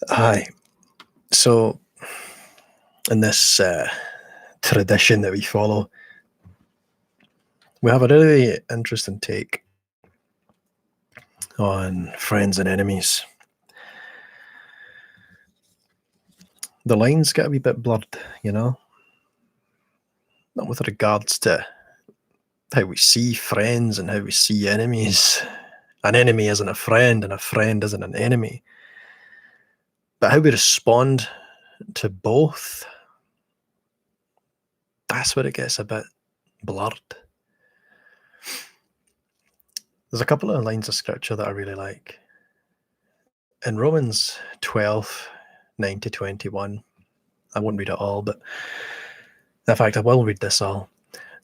Aye. So, in this tradition that we follow, we have a really interesting take on friends and enemies. The lines get a wee bit blurred, not with regards to how we see friends and how we see enemies. An enemy isn't a friend, and a friend isn't an enemy. But how we respond to both, that's where it gets a bit blurred. There's a couple of lines of scripture that I really like. In Romans 12, 9 to 21, I won't read it all, but in fact, I will read this all.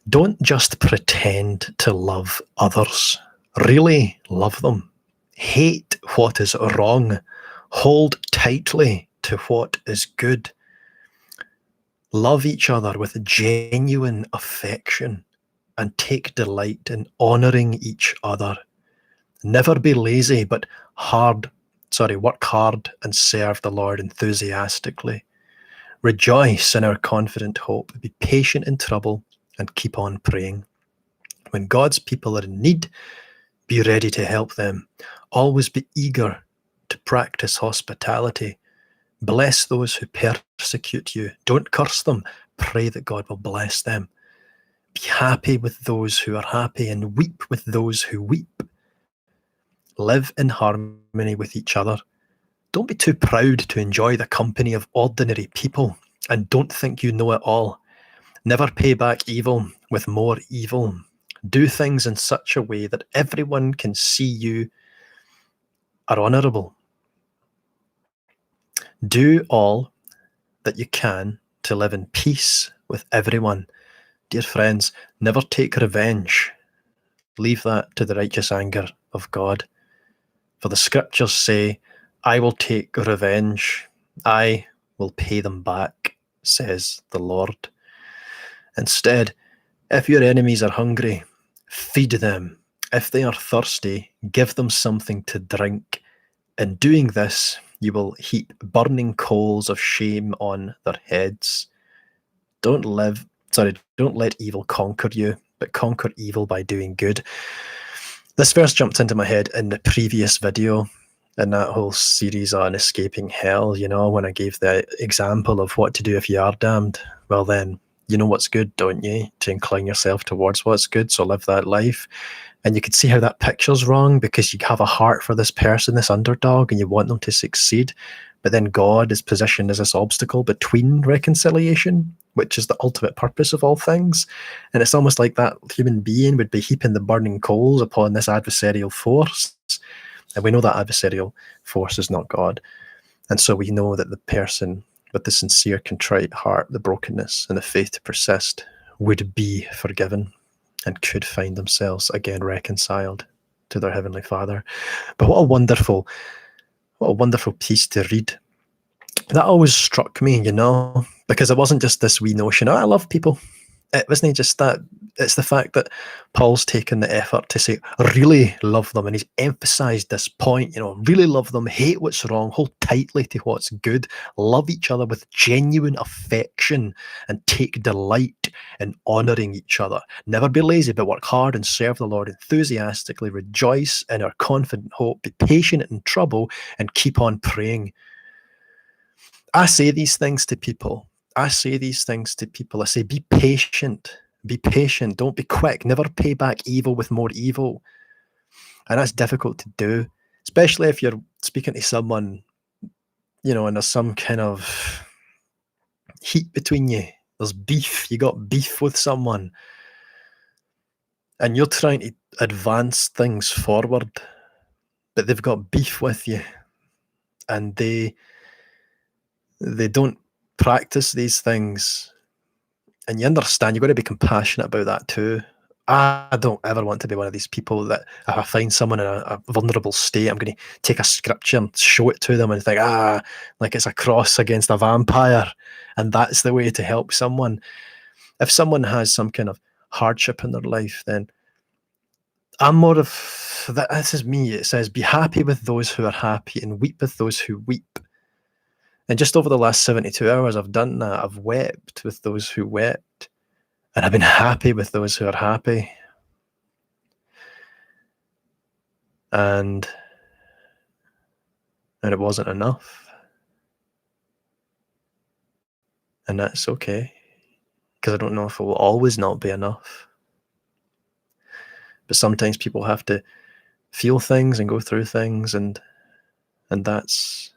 Don't just pretend to love others. Really love them. Hate what is wrong. Hold tightly to what is good. Love each other with genuine affection and take delight in honouring each other. Never be lazy, but work hard and serve the Lord enthusiastically. Rejoice in our confident hope. Be patient in trouble and keep on praying. When God's people are in need, be ready to help them. Always be eager to practice hospitality. Bless those who persecute you. Don't curse them. Pray that God will bless them. Be happy with those who are happy and weep with those who weep. Live in harmony with each other. Don't be too proud to enjoy the company of ordinary people, and don't think you know it all. Never pay back evil with more evil. Do things in such a way that everyone can see you are honourable. Do all that you can to live in peace with everyone. Dear friends, never take revenge. Leave that to the righteous anger of God. For the scriptures say, I will take revenge. I will pay them back, says the Lord. Instead, if your enemies are hungry, feed them. If they are thirsty, give them something to drink. In doing this, you will heap burning coals of shame on their heads. Don't let evil conquer you, but conquer evil by doing good. This verse jumped into my head in the previous video in that whole series on escaping hell, when I gave the example of what to do if you are damned. Well then, you know what's good, don't you? To incline yourself towards what's good, so live that life. And you could see how that picture's wrong, because you have a heart for this person, this underdog, and you want them to succeed. But then God is positioned as this obstacle between reconciliation, which is the ultimate purpose of all things. And it's almost like that human being would be heaping the burning coals upon this adversarial force. And we know that adversarial force is not God. And so we know that the person with the sincere, contrite heart, the brokenness, and the faith to persist would be forgiven and could find themselves again reconciled to their Heavenly Father. But what a wonderful piece to read. That always struck me, because it wasn't just this wee notion, I love people. It wasn't just that. It's the fact that Paul's taken the effort to say, really love them. And he's emphasized this point, really love them, hate what's wrong, hold tightly to what's good, love each other with genuine affection, and take delight in honouring each other. Never be lazy, but work hard and serve the Lord enthusiastically. Rejoice in our confident hope. Be patient in trouble and keep on praying. I say these things to people. I say, be patient. Be patient. Don't be quick. Never pay back evil with more evil. And that's difficult to do, especially if you're speaking to someone, and there's some kind of heat between you. There's beef. You got beef with someone. And you're trying to advance things forward, but they've got beef with you. And they don't practice these things, and you understand you've got to be compassionate about that too. I don't ever want to be one of these people that if I find someone in a vulnerable state, I'm going to take a scripture and show it to them and think, like it's a cross against a vampire, and that's the way to help someone. If someone has some kind of hardship in their life, then I'm more of that. This is me. It says, be happy with those who are happy and weep with those who weep. And just over the last 72 hours, I've done that. I've wept with those who wept, and I've been happy with those who are happy. And it wasn't enough. And that's okay, because I don't know if it will always not be enough. But sometimes people have to feel things and go through things, and that's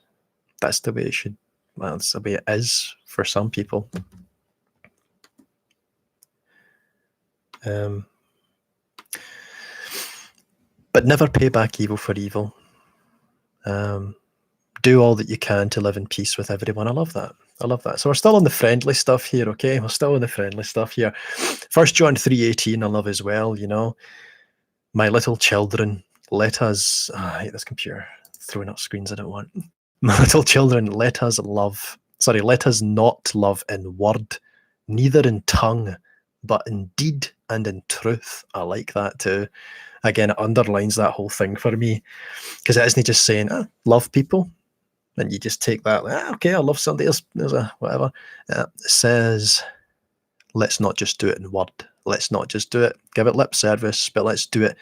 the way it should. Well, it's the way it is for some people. But never pay back evil for evil. Do all that you can to live in peace with everyone. I love that. So we're still on the friendly stuff here, okay? We're still on the friendly stuff here. 1 John 3:18 I love as well, My little children, let us... I hate this computer throwing up screens I don't want. My little children, let us not love in word, neither in tongue, but in deed and in truth. I like that too. Again, it underlines that whole thing for me, because it isn't just saying, love people, and you just take that, okay, I love somebody else, there's a whatever. It says, let's not just do it in word. Let's not just do it, give it lip service, but let's do it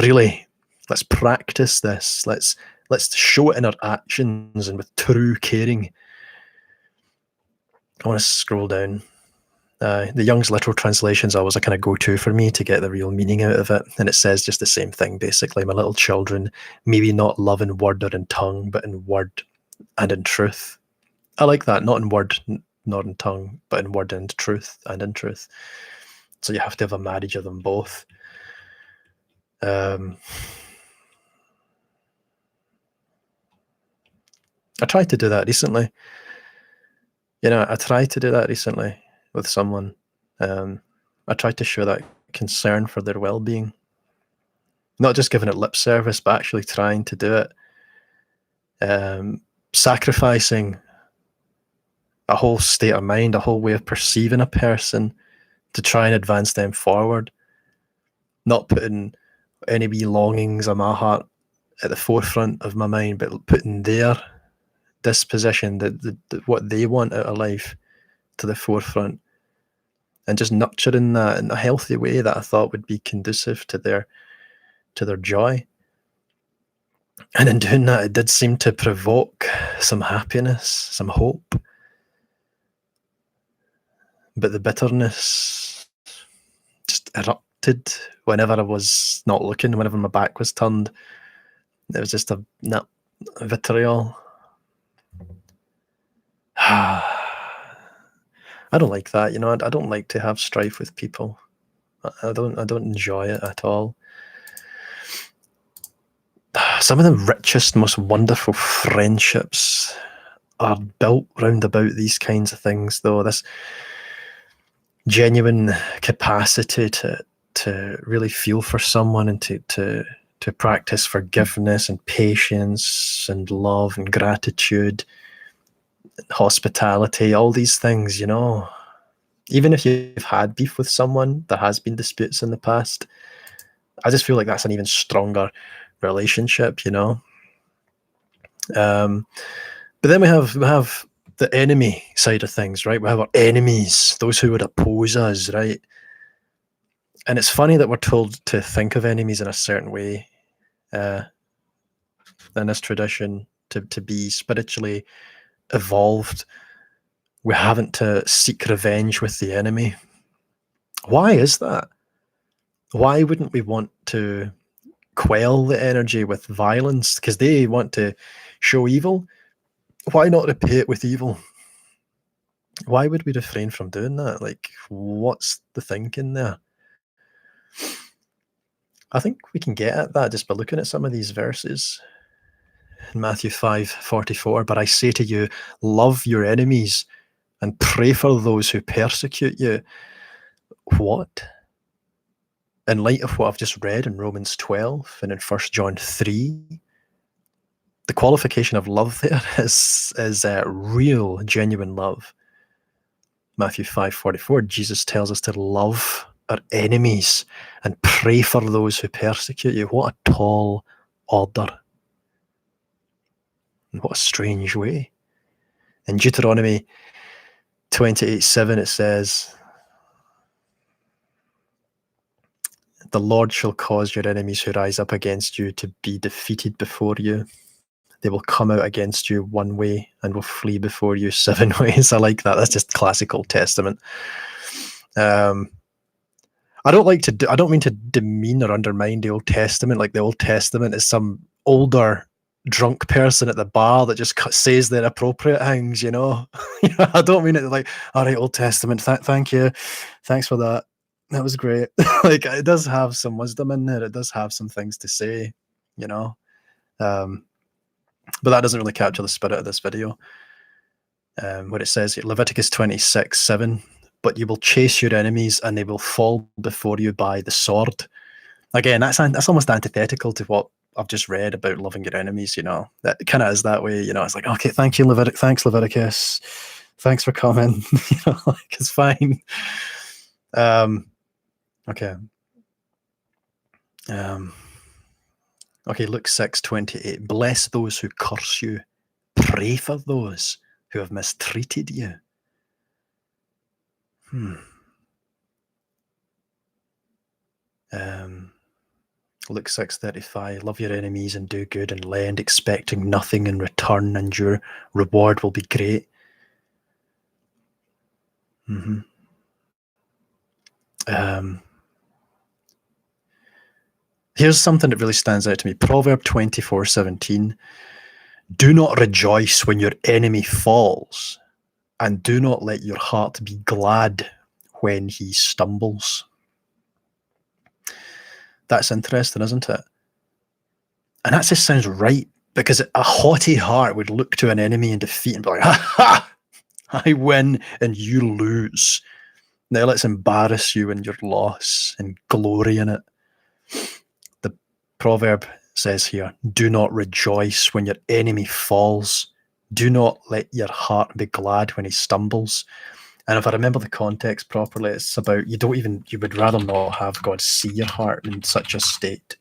really. Let's practice this. Let's show it in our actions and with true caring. I want to scroll down. The Young's literal translations always a kind of go-to for me to get the real meaning out of it. And it says just the same thing, basically. My little children, maybe not love in word or in tongue, but in word and in truth. I like that. Not in word, not in tongue, but in word and truth and in truth. So you have to have a marriage of them both. I tried to do that recently. I tried to do that recently with someone. I tried to show that concern for their well-being. Not just giving it lip service, but actually trying to do it. Sacrificing a whole state of mind, a whole way of perceiving a person to try and advance them forward. Not putting any wee longings of my heart at the forefront of my mind, but putting their disposition, what they want out of life, to the forefront, and just nurturing that in a healthy way that I thought would be conducive to their joy. And in doing that, it did seem to provoke some happiness, some hope. But the bitterness just erupted whenever I was not looking, whenever my back was turned. It was just a vitriol. I don't like that, I don't like to have strife with people. I don't enjoy it at all. Some of the richest, most wonderful friendships are built round about these kinds of things, though. This genuine capacity to really feel for someone and to practice forgiveness and patience and love and gratitude, hospitality, all these things, Even if you've had beef with someone, there has been disputes in the past, I just feel like that's an even stronger relationship, But then we have the enemy side of things, right? We have our enemies, those who would oppose us, right? And it's funny that we're told to think of enemies in a certain way in this tradition, to be spiritually evolved. We haven't to seek revenge with the enemy. Why is that? Why wouldn't we want to quell the energy with violence? Because they want to show evil. Why not repay it with evil? Why would we refrain from doing that? Like, what's the thinking there? I think we can get at that just by looking at some of these verses. In Matthew 5:44, but I say to you, love your enemies and pray for those who persecute you. What? In light of what I've just read in Romans 12 and in 1 John 3, the qualification of love there is real, genuine love. Matthew 5:44, Jesus tells us to love our enemies and pray for those who persecute you. What a tall order. And what a strange way. In Deuteronomy 28:7 it says, "The Lord shall cause your enemies who rise up against you to be defeated before you. They will come out against you one way and will flee before you 7 ways." I like that. That's just classic Old Testament. I don't mean to demean or undermine the Old Testament. Like, the Old Testament is some older drunk person at the bar that just says the inappropriate things, you know. I don't mean it like, all right, Old Testament, thank you, thanks for that, that was great. Like, it does have some wisdom in there. It does have some things to say, you know. But that doesn't really capture the spirit of this video. Where it says, Leviticus 26:7, "But you will chase your enemies and they will fall before you by the sword." Again, that's almost antithetical to what I've just read about loving your enemies, you know. That kind of is that way, you know. It's like, okay, thank you, thanks, Leviticus. Thanks for coming. You know, like, it's fine. Okay. Okay, Luke 6:28. "Bless those who curse you. Pray for those who have mistreated you." Luke 6:35. "Love your enemies and do good and lend, expecting nothing in return, and your reward will be great." Here's something that really stands out to me. Proverb 24:17. "Do not rejoice when your enemy falls, and do not let your heart be glad when he stumbles." That's interesting, isn't it? And that just sounds right, because a haughty heart would look to an enemy in defeat and be like, "Ha ha! I win and you lose. Now let's embarrass you in your loss and glory in it." The proverb says here, "Do not rejoice when your enemy falls. Do not let your heart be glad when he stumbles." And if I remember the context properly, it's about you would rather not have God see your heart in such a state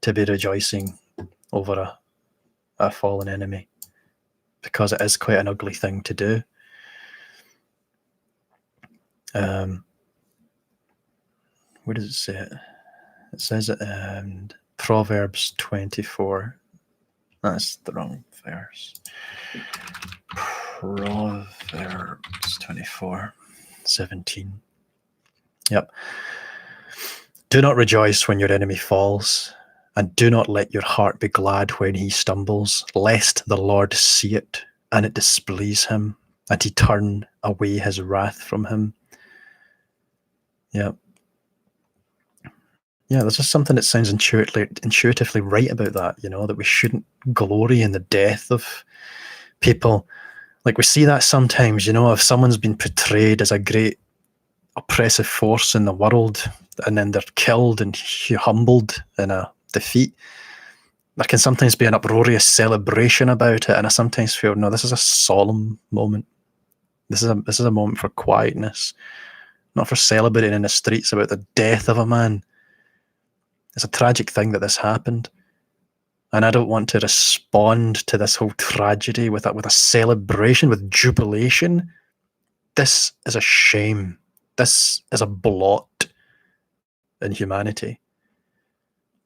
to be rejoicing over a fallen enemy, because it is quite an ugly thing to do. Where does it say it? It says it in Proverbs 24. That's the wrong verse. Proverbs 24:17. Yep. "Do not rejoice when your enemy falls, and do not let your heart be glad when he stumbles, lest the Lord see it and it displease him, and he turn away his wrath from him." Yep. Yeah, there's just something that sounds intuitively right about that, you know, that we shouldn't glory in the death of people. Like, we see that sometimes, you know, if someone's been portrayed as a great oppressive force in the world, and then they're killed and humbled in a defeat, there can sometimes be an uproarious celebration about it, and I sometimes feel, no, this is a solemn moment. This is a moment for quietness, not for celebrating in the streets about the death of a man. It's a tragic thing that this happened, and I don't want to respond to this whole tragedy with a celebration, with jubilation. This is a shame. This is a blot in humanity.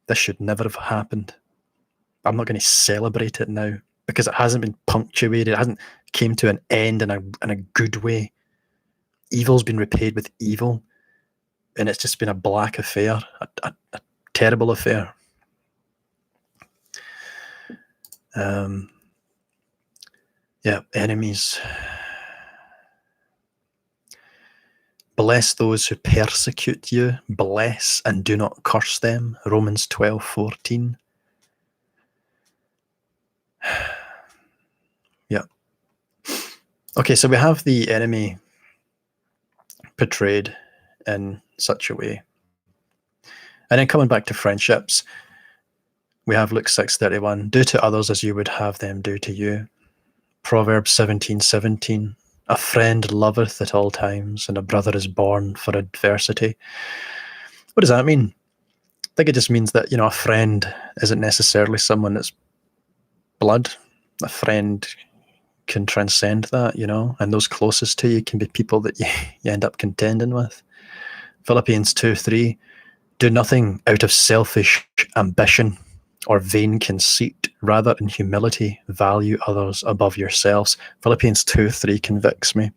This should never have happened. I'm not going to celebrate it now, because it hasn't been punctuated. It hasn't came to an end in a good way. Evil's been repaid with evil, and it's just been a black affair, a terrible affair. Yeah, enemies. "Bless those who persecute you. Bless and do not curse them." Romans 12:14. Yeah. Okay, so we have the enemy portrayed in such a way. And then coming back to friendships, we have Luke 6:31. "Do to others as you would have them do to you." Proverbs 17:17. "A friend loveth at all times, and a brother is born for adversity." What does that mean? I think it just means that, you know, a friend isn't necessarily someone that's blood. A friend can transcend that, and those closest to you can be people that you end up contending with. Philippians 2:3, do nothing out of selfish ambition or vain conceit, rather in humility value others above yourselves. Philippians 2:3 convicts me.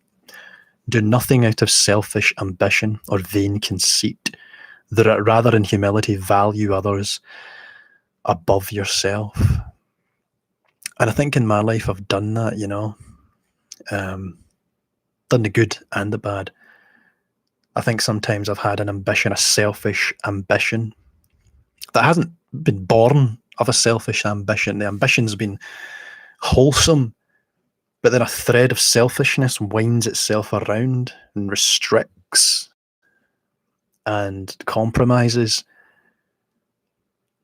Do nothing out of selfish ambition or vain conceit, rather in humility value others above yourself. And I think in my life I've done that, done the good and the bad. I think sometimes I've had an ambition, a selfish ambition that hasn't been born of a selfish ambition. The ambition's been wholesome, but then a thread of selfishness winds itself around and restricts and compromises.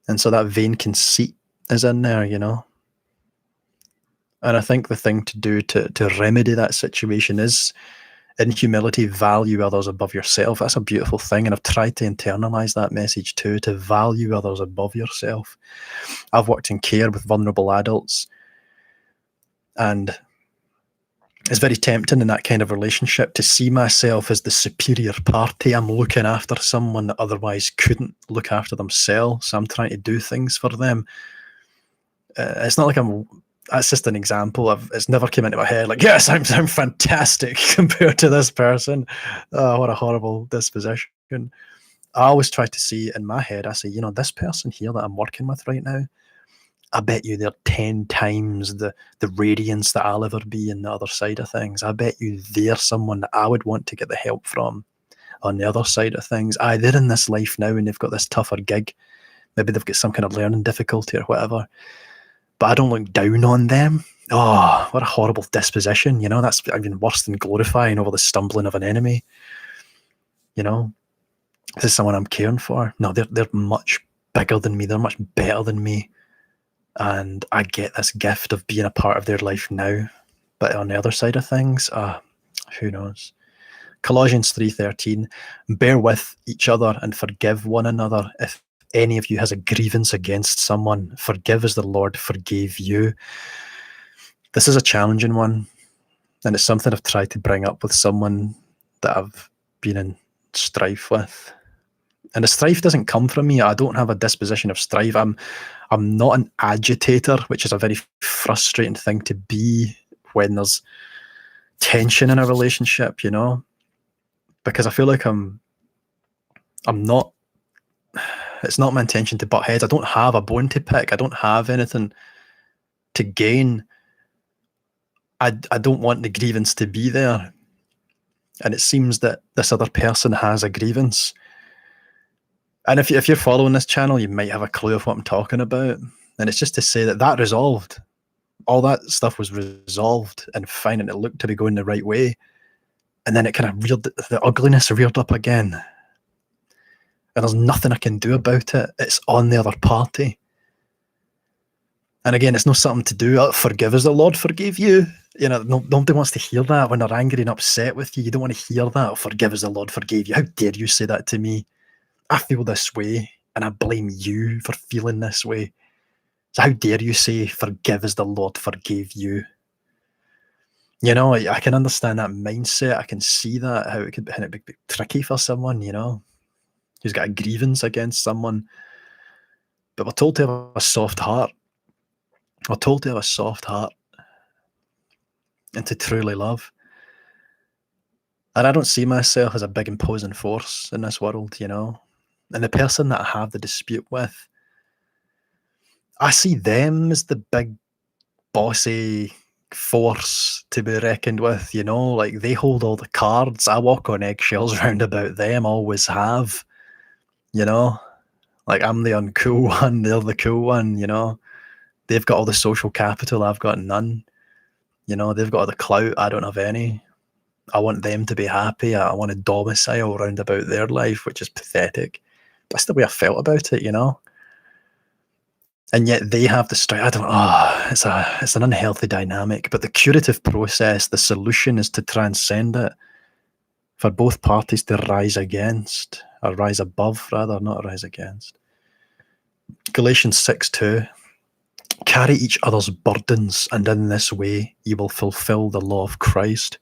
And so that vain conceit is in there, And I think the thing to do to remedy that situation is, in humility, value others above yourself. That's a beautiful thing. And I've tried to internalize that message too, to value others above yourself. I've worked in care with vulnerable adults, and it's very tempting in that kind of relationship to see myself as the superior party. I'm looking after someone that otherwise couldn't look after themselves. So I'm trying to do things for them. It's not like that's just an example. It's never come into my head like, yes, I'm fantastic compared to this person. Oh, what a horrible disposition. I always try to see in my head, I say, this person here that I'm working with right now, I bet you they're 10 times the radiance that I'll ever be in the other side of things. I bet you they're someone that I would want to get the help from on the other side of things. They're in this life now and they've got this tougher gig. Maybe they've got some kind of learning difficulty or whatever. But I don't look down on them. Oh, what a horrible disposition. That's even worse than glorifying over the stumbling of an enemy. This is someone I'm caring for. No, they're much bigger than me. They're much better than me. And I get this gift of being a part of their life now. But on the other side of things, who knows? Colossians 3:13, bear with each other and forgive one another. If any of you has a grievance against someone, forgive as the Lord forgave you. This is a challenging one, and it's something I've tried to bring up with someone that I've been in strife with. And the strife doesn't come from me. I don't have a disposition of strife. I'm not an agitator, which is a very frustrating thing to be when there's tension in a relationship, because I feel like I'm not. It's not my intention to butt heads. I don't have a bone to pick. I don't have anything to gain. I don't want the grievance to be there. And it seems that this other person has a grievance. And if you're following this channel, you might have a clue of what I'm talking about. And it's just to say that resolved. All that stuff was resolved and fine, and it looked to be going the right way. And then it kind of the ugliness reared up again. And there's nothing I can do about it. It's on the other party. And again, it's not something to do, forgive as the Lord forgave you. Nobody wants to hear that when they're angry and upset with you. You don't want to hear that, forgive as the Lord forgave you. How dare you say that to me? I feel this way, and I blame you for feeling this way. So how dare you say, forgive as the Lord forgave you? I can understand that mindset. I can see that, how it could be tricky for someone, who's got a grievance against someone. But we're told to have a soft heart. We're told to have a soft heart and to truly love. And I don't see myself as a big imposing force in this world, And the person that I have the dispute with, I see them as the big bossy force to be reckoned with, like they hold all the cards. I walk on eggshells round about them, always have, like I'm the uncool one, they're the cool one, They've got all the social capital, I've got none. They've got all the clout, I don't have any. I want them to be happy. I want to domicile round about their life, which is pathetic. That's the way I felt about it, And yet they have the strength. It's an unhealthy dynamic. But the curative process, the solution is to transcend it, for both parties to rise above, rather, not rise against. Galatians 6:2. Carry each other's burdens, and in this way you will fulfill the law of Christ.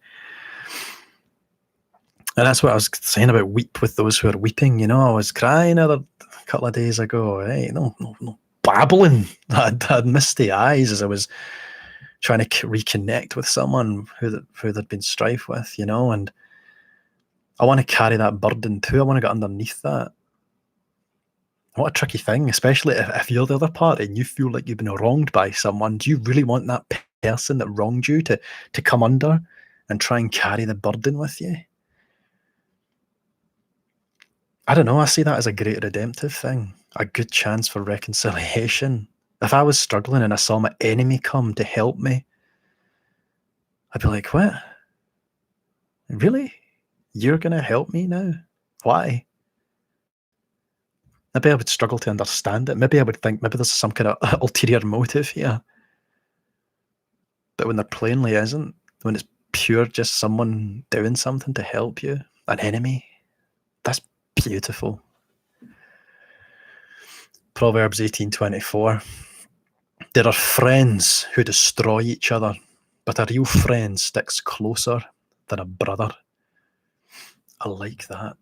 And that's what I was saying about weep with those who are weeping. I was crying a couple of days ago. Right? No babbling. I'd misty eyes as I was trying to reconnect with someone who there'd been strife with, and I want to carry that burden too. I want to get underneath that. What a tricky thing, especially if you're the other party and you feel like you've been wronged by someone. Do you really want that person that wronged you to come under and try and carry the burden with you? I don't know. I see that as a great redemptive thing, a good chance for reconciliation. If I was struggling and I saw my enemy come to help me, I'd be like, what? Really? You're going to help me now? Why? Maybe I would struggle to understand it. Maybe I would think maybe there's some kind of ulterior motive here. But when there plainly isn't, when it's pure just someone doing something to help you, an enemy, that's beautiful. Proverbs 18:24. There are friends who destroy each other, but a real friend sticks closer than a brother. I like that.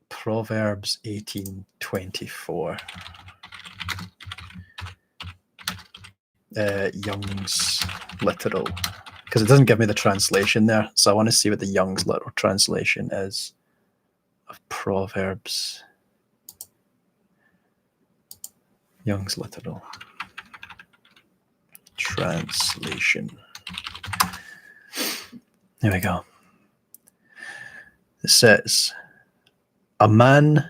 Proverbs 18:24. Young's literal, because it doesn't give me the translation there, so I want to see what the Young's literal translation is of Proverbs. Young's literal translation. There we go. It says, a man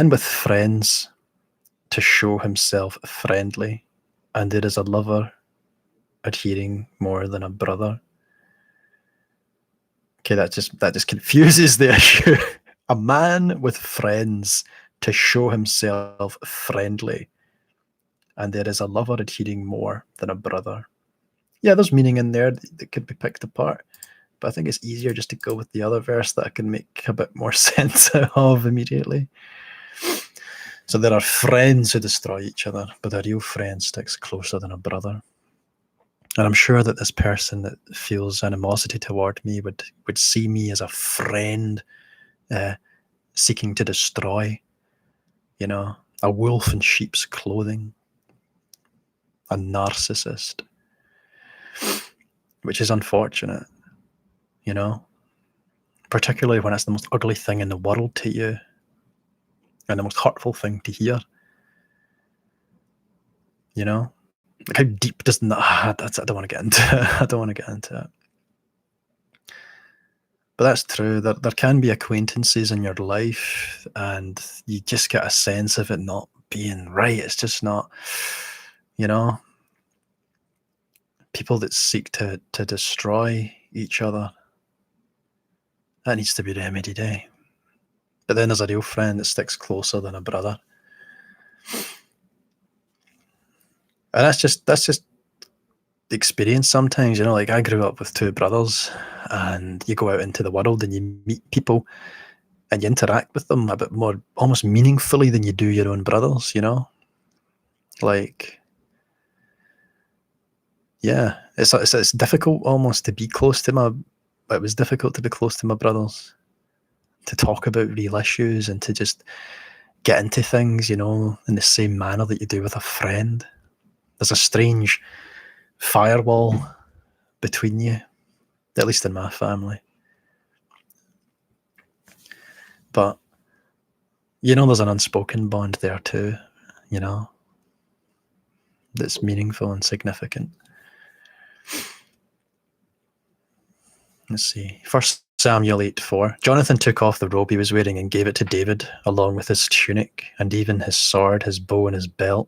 with friends to show himself friendly, and there is a lover adhering more than a brother. Okay, that just confuses the issue. A man with friends to show himself friendly, and there is a lover adhering more than a brother. Yeah, there's meaning in there that could be picked apart, but I think it's easier just to go with the other verse that I can make a bit more sense of immediately. So there are friends who destroy each other, but a real friend sticks closer than a brother. And I'm sure that this person that feels animosity toward me would see me as a friend seeking to destroy, a wolf in sheep's clothing, a narcissist, which is unfortunate, particularly when it's the most ugly thing in the world to you and the most hurtful thing to hear. Like how deep does that? I don't want to get into it. I don't want to get into it. But that's true. There can be acquaintances in your life, and you just get a sense of it not being right. It's just not, people that seek to destroy each other. That needs to be remedied, eh? But then there's a real friend that sticks closer than a brother. And that's just the experience sometimes, like I grew up with two brothers, and you go out into the world and you meet people and you interact with them a bit more almost meaningfully than you do your own brothers, like, yeah, it's difficult almost to be close to it was difficult to be close to my brothers, to talk about real issues and to just get into things, in the same manner that you do with a friend. There's a strange firewall between you, at least in my family. But, there's an unspoken bond there too, that's meaningful and significant. Let's see. 1 Samuel 8:4. Jonathan took off the robe he was wearing and gave it to David, along with his tunic and even his sword, his bow, and his belt.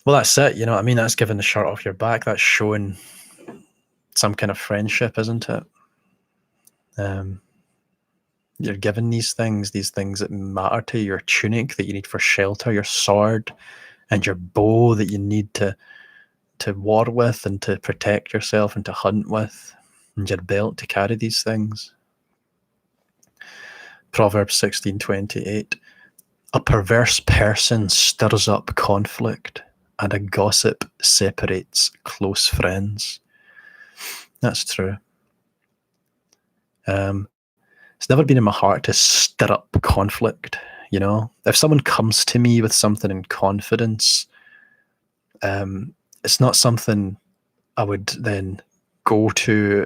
Well, that's it. That's giving the shirt off your back. That's showing some kind of friendship, isn't it? You're given these things that matter to you, your tunic that you need for shelter, your sword, and your bow that you need to war with and to protect yourself and to hunt with, and your belt to carry these things. Proverbs 16:28. A perverse person stirs up conflict, and a gossip separates close friends. That's true. It's never been in my heart to stir up conflict, you know? If someone comes to me with something in confidence, it's not something I would then go to,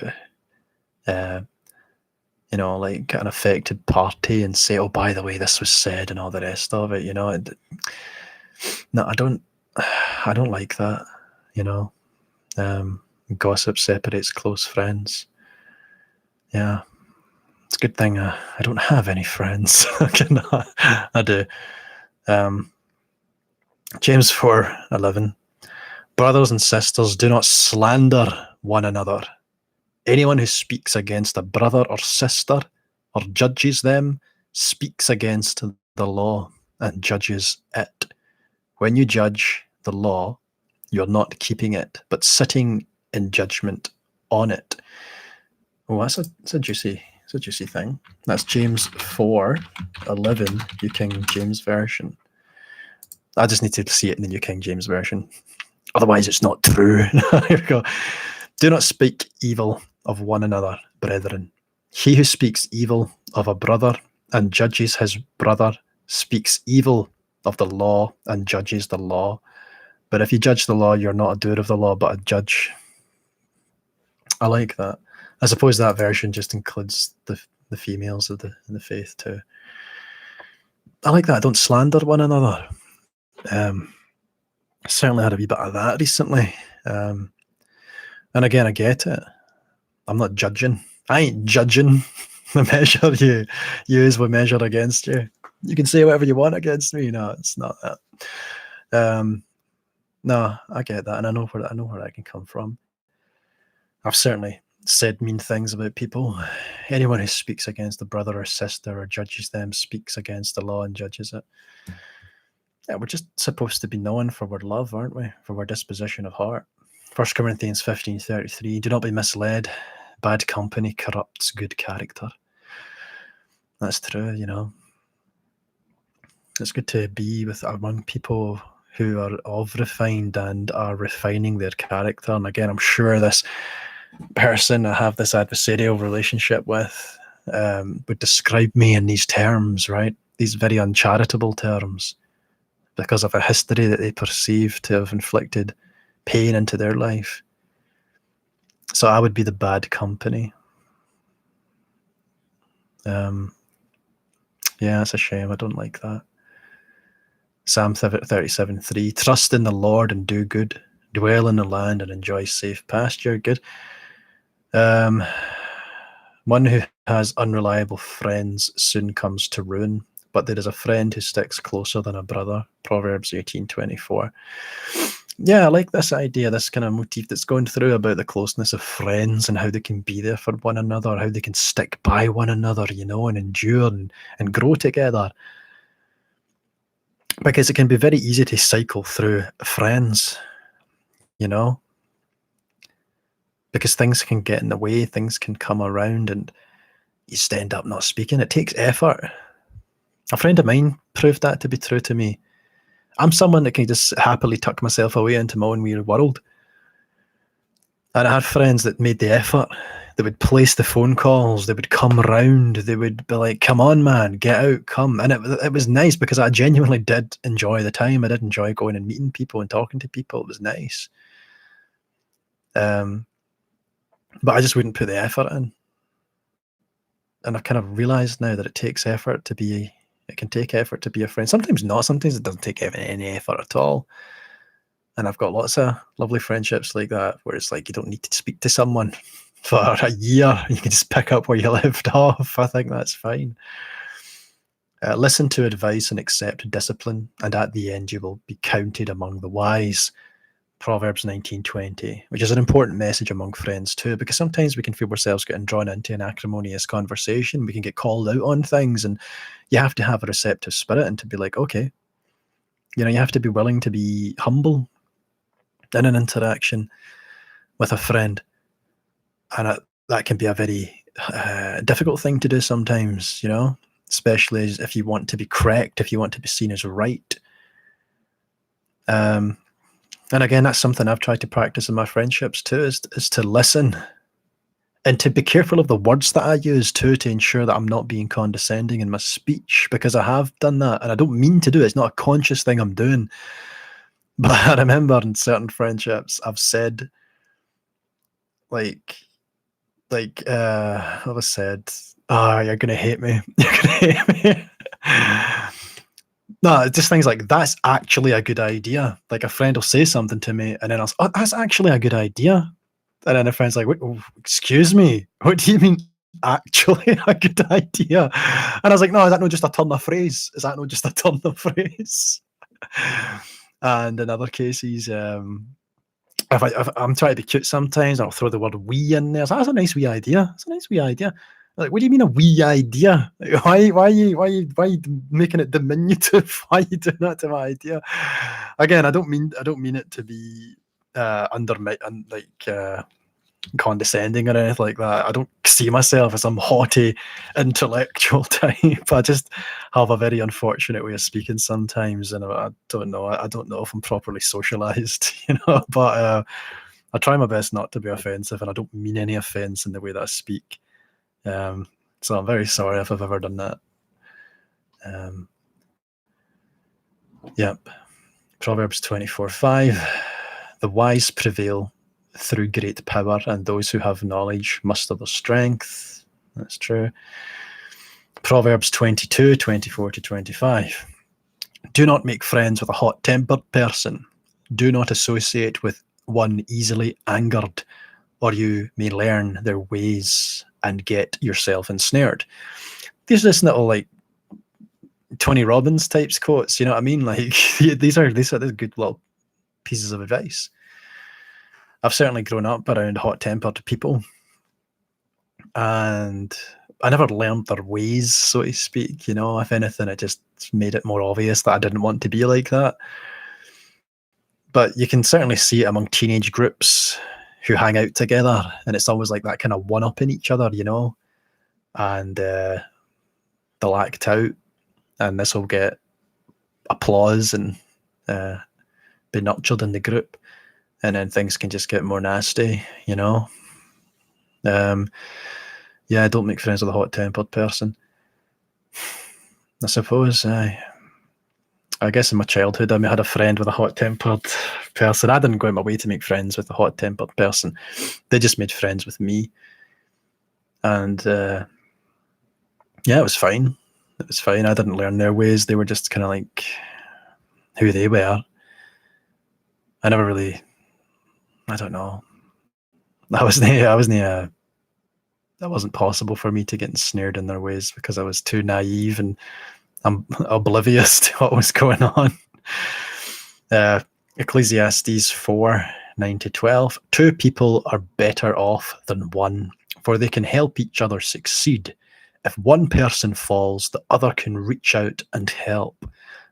you know, like an affected party and say, oh, by the way, this was said and all the rest of it, you know? No, I don't like that, you know? Gossip separates close friends. Yeah. It's a good thing I don't have any friends. I do. James 4:11. Brothers and sisters, do not slander one another. Anyone who speaks against a brother or sister or judges them speaks against the law and judges it. When you judge the law, you're not keeping it, but sitting in judgment on it. Oh, that's a juicy thing. That's James 4:11, New King James Version. I just need to see it in the New King James Version. Otherwise, it's not true. Here we go. Do not speak evil of one another, brethren. He who speaks evil of a brother and judges his brother speaks evil of the law and judges the law. But if you judge the law, you're not a doer of the law, but a judge. I like that. I suppose that version just includes the females of the faith too. I like that. Don't slander one another. Certainly had a wee bit of that recently. And again, I get it. I'm not judging. I ain't judging. The measure you use will measure against you. You can say whatever you want against me. No, it's not that. No, I get that, and I know where that can come from. I've certainly said mean things about people. Anyone who speaks against a brother or sister or judges them speaks against the law and judges it. Yeah, we're just supposed to be known for our love, aren't we? For our disposition of heart. 1 Corinthians 15:33. Do not be misled. Bad company corrupts good character. That's true, you know. It's good to be with among people who are of refined and are refining their character. And again, I'm sure this person I have this adversarial relationship with would describe me in these terms, right? These very uncharitable terms, because of a history that they perceive to have inflicted pain into their life. So I would be the bad company. Yeah, it's a shame. I don't like that. Psalm 37:3. Trust in the Lord and do good. Dwell in the land and enjoy safe pasture. Good. One who has unreliable friends soon comes to ruin, but there is a friend who sticks closer than a brother. Proverbs 18:24. Yeah, I like this idea, this kind of motif that's going through about the closeness of friends and how they can be there for one another, how they can stick by one another, you know, and endure and grow together. Because it can be very easy to cycle through friends, you know, because things can get in the way, things can come around, and you just end up not speaking. It takes effort. A friend of mine proved that to be true to me. I'm someone that can just happily tuck myself away into my own weird world. And I had friends that made the effort. They would place the phone calls. They would come around. They would be like, come on, man, get out, come. And it was nice because I genuinely did enjoy the time. I did enjoy going and meeting people and talking to people. It was nice. But I just wouldn't put the effort in. And I've kind of realized now that it takes effort to be, it can take effort to be a friend. Sometimes not. Sometimes it doesn't take any effort at all. And I've got lots of lovely friendships like that, where it's like you don't need to speak to someone for a year. You can just pick up where you left off. I think that's fine. Listen to advice and accept discipline, and at the end you will be counted among the wise. Proverbs 19:20, which is an important message among friends too, because sometimes we can feel ourselves getting drawn into an acrimonious conversation. We can get called out on things, and you have to have a receptive spirit and to be like, okay, you know, you have to be willing to be humble in an interaction with a friend. And that can be a very difficult thing to do sometimes, you know. especially if you want to be correct, if you want to be seen as right. And again, that's something I've tried to practice in my friendships too, is to listen and to be careful of the words that I use too, to ensure that I'm not being condescending in my speech, because I have done that and I don't mean to do it. It's not a conscious thing I'm doing. But I remember in certain friendships, I've said, like, what I said, oh, you're going to hate me. You're going to hate me. No, just things like, that's actually a good idea. Like a friend will say something to me and then I'll say, oh, that's actually a good idea. And then a friend's like, wait, oh, excuse me, what do you mean actually a good idea? And I was like, no, is that not just a turn of phrase? Is that not just a turn of phrase? And in other cases, if I'm trying to be cute sometimes, I'll throw the word "wee" in there. So that's a nice wee idea. It's a nice wee idea. Like, what do you mean a wee idea? Like, why are you making it diminutive? Why are you doing that to my idea? Again, I don't mean it to be condescending or anything like that. I don't see myself as some haughty intellectual type. I just have a very unfortunate way of speaking sometimes, and I don't know. I don't know if I'm properly socialized, But I try my best not to be offensive, and I don't mean any offense in the way that I speak. So I'm very sorry if I've ever done that. Yep. Proverbs 24:5. The wise prevail through great power, and those who have knowledge muster their strength. That's true. Proverbs 22:24-25. Do not make friends with a hot-tempered person. Do not associate with one easily angered, or you may learn their ways and get yourself ensnared. There's this little like Tony Robbins types quotes, you know what I mean? Like these are good little pieces of advice. I've certainly grown up around hot-tempered people, and I never learned their ways, so to speak. If anything, it just made it more obvious that I didn't want to be like that. But you can certainly see it among teenage groups who hang out together, and it's always like that kind of one-upping each other, and they'll act out, and this will get applause and be nurtured in the group, and then things can just get more nasty, Yeah, don't make friends with a hot-tempered person. I suppose, I guess in my childhood, I had a friend with a hot-tempered person. I didn't go out my way to make friends with a hot-tempered person. They just made friends with me. And, yeah, it was fine. It was fine. I didn't learn their ways. They were just kind of like who they were. I never really, I don't know. That wasn't possible for me to get ensnared in their ways because I was too naive and I'm oblivious to what was going on. Ecclesiastes 4:9-12. Two people are better off than one, for they can help each other succeed. If one person falls, the other can reach out and help.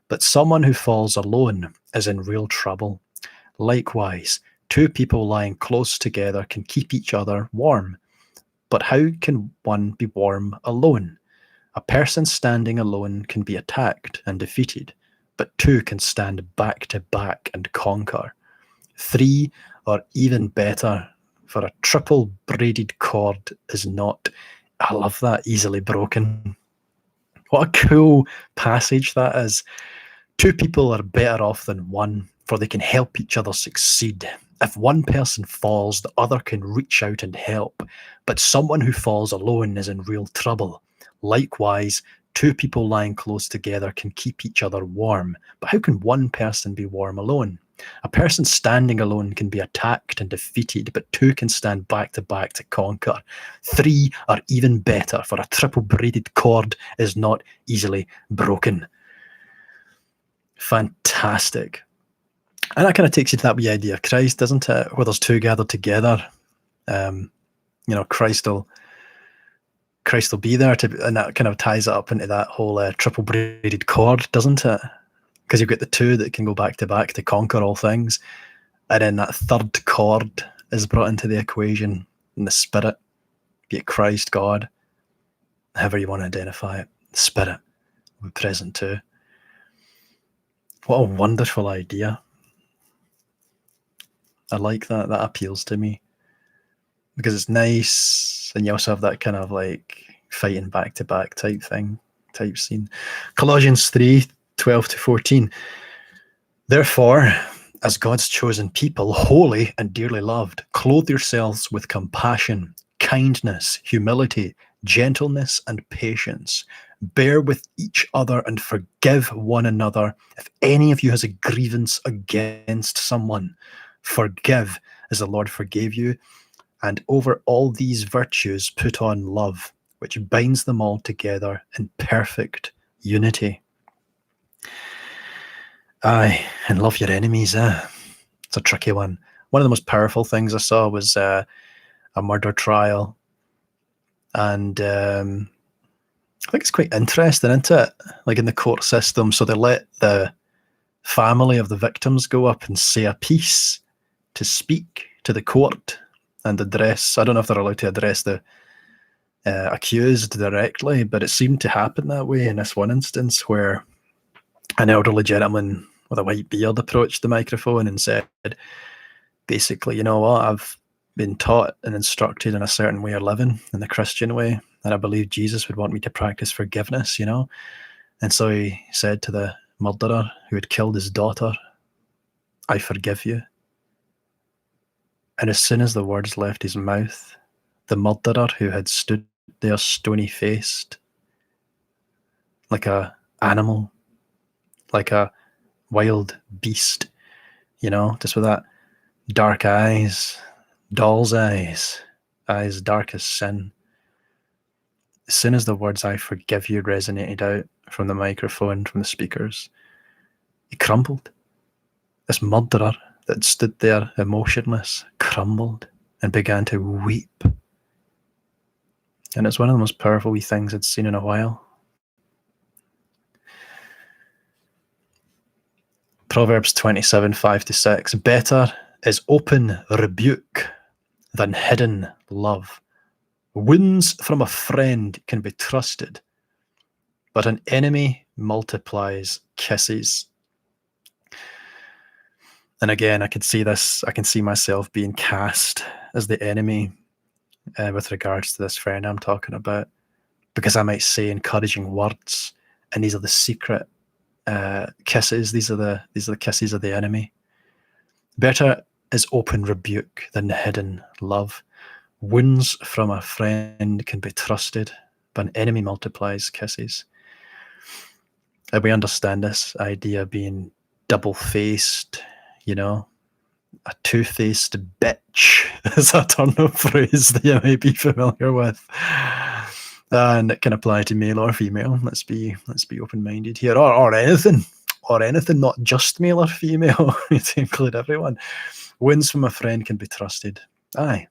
But someone who falls alone is in real trouble. Likewise, two people lying close together can keep each other warm. But how can one be warm alone? A person standing alone can be attacked and defeated, but two can stand back to back and conquer. Three are even better, for a triple braided cord is not, I love that, easily broken. What a cool passage that is. Two people are better off than one, for they can help each other succeed. If one person falls, the other can reach out and help, but someone who falls alone is in real trouble. Likewise, two people lying close together can keep each other warm, but how can one person be warm alone? A person standing alone can be attacked and defeated, but two can stand back to conquer. Three are even better, for a triple braided cord is not easily broken. Fantastic. And that kind of takes you to that wee idea of Christ, doesn't it? Where there's two gathered together, Christ will be there and that kind of ties it up into that whole triple braided cord, doesn't it? Because you've got the two that can go back to conquer all things, and then that third cord is brought into the equation in the Spirit, be it Christ, God, however you want to identify it. The Spirit will be present too. What a wonderful idea. I like that. That appeals to me. Because it's nice, and you also have that kind of like fighting back to back type scene. Colossians 3:12-14. Therefore, as God's chosen people, holy and dearly loved, clothe yourselves with compassion, kindness, humility, gentleness, and patience. Bear with each other and forgive one another. If any of you has a grievance against someone, forgive as the Lord forgave you. And over all these virtues put on love, which binds them all together in perfect unity. Aye, and love your enemies. It's a tricky one. One of the most powerful things I saw was a murder trial. And I think it's quite interesting, isn't it? Like in the court system. So they let the family of the victims go up and say a piece to speak to the court and address, I don't know if they're allowed to address the accused directly, but it seemed to happen that way in this one instance where an elderly gentleman with a white beard approached the microphone and said, basically, you know what, I've been taught and instructed in a certain way of living, in the Christian way, and I believe Jesus would want me to practice forgiveness, you know? And so he said to the murderer who had killed his daughter, I forgive you. And as soon as the words left his mouth, the murderer, who had stood there stony-faced, like a animal, like a wild beast, you know, just with that dark eyes, doll's eyes dark as sin. As soon as the words I forgive you resonated out from the microphone, from the speakers, he crumbled. This murderer that stood there emotionless crumbled and began to weep. And it's one of the most powerful wee things I'd seen in a while. Proverbs 27:5-6. Better is open rebuke than hidden love. Wounds from a friend can be trusted, but an enemy multiplies kisses. And again, I could see this, I can see myself being cast as the enemy with regards to this friend I'm talking about, because I might say encouraging words, and these are the secret kisses. These are the kisses of the enemy. Better is open rebuke than hidden love. Wounds from a friend can be trusted, but an enemy multiplies kisses. And we understand this idea of being double-faced, you know, a two-faced bitch is a turn of phrase that you may be familiar with. And it can apply to male or female. Let's be open-minded here, or anything, not just male or female, to include everyone. Wounds from a friend can be trusted. Aye.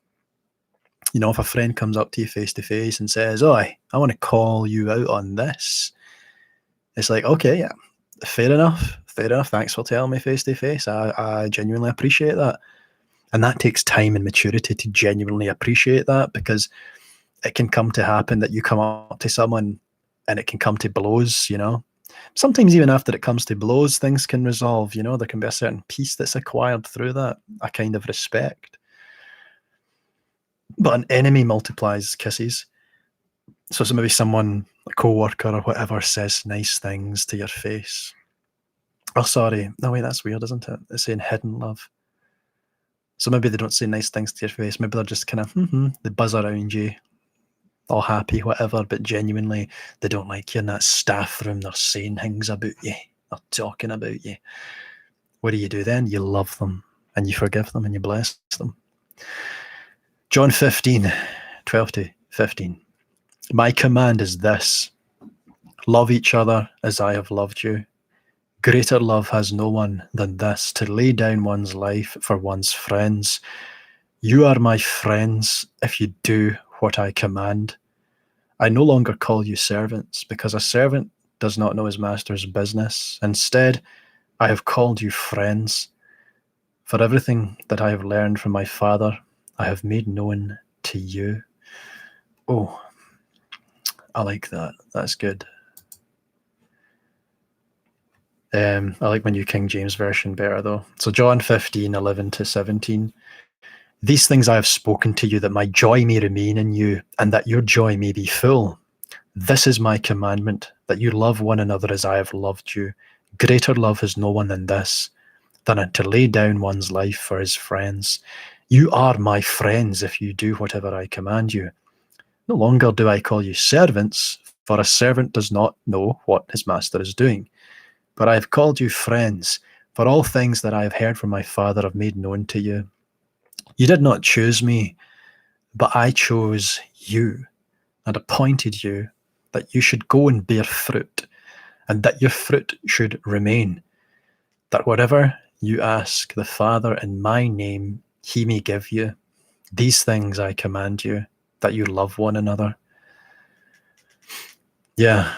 You know, if a friend comes up to you face to face and says, "Oh, I want to call you out on this," it's like, okay, yeah, fair enough. Thanks for telling me face to face. I genuinely appreciate that. And that takes time and maturity to genuinely appreciate that, because it can come to happen that you come up to someone and it can come to blows, you know. Sometimes even after it comes to blows, things can resolve, you know. There can be a certain peace that's acquired through that, a kind of respect. But an enemy multiplies kisses. So maybe someone, a co-worker or whatever, says nice things to your face. Oh, sorry. No, wait, that's weird, isn't it? It's saying hidden love. So maybe they don't say nice things to your face. Maybe they're just kind of, they buzz around you, all happy, whatever, but genuinely they don't like you in that staff room. They're saying things about you. They're talking about you. What do you do then? You love them and you forgive them and you bless them. John 15:12-15. My command is this: love each other as I have loved you. Greater love has no one than this, to lay down one's life for one's friends. You are my friends if you do what I command. I no longer call you servants, because a servant does not know his master's business. Instead, I have called you friends. For everything that I have learned from my Father, I have made known to you. Oh, I like that. That's good. I like my New King James Version better, though. So John 15:11-17. These things I have spoken to you, that my joy may remain in you, and that your joy may be full. This is my commandment, that you love one another as I have loved you. Greater love has no one than this, than to lay down one's life for his friends. You are my friends if you do whatever I command you. No longer do I call you servants, for a servant does not know what his master is doing. But I have called you friends, for all things that I have heard from my Father have made known to you. You did not choose me, but I chose you and appointed you that you should go and bear fruit, and that your fruit should remain, that whatever you ask the Father in my name, he may give you. These things I command you, that you love one another. Yeah.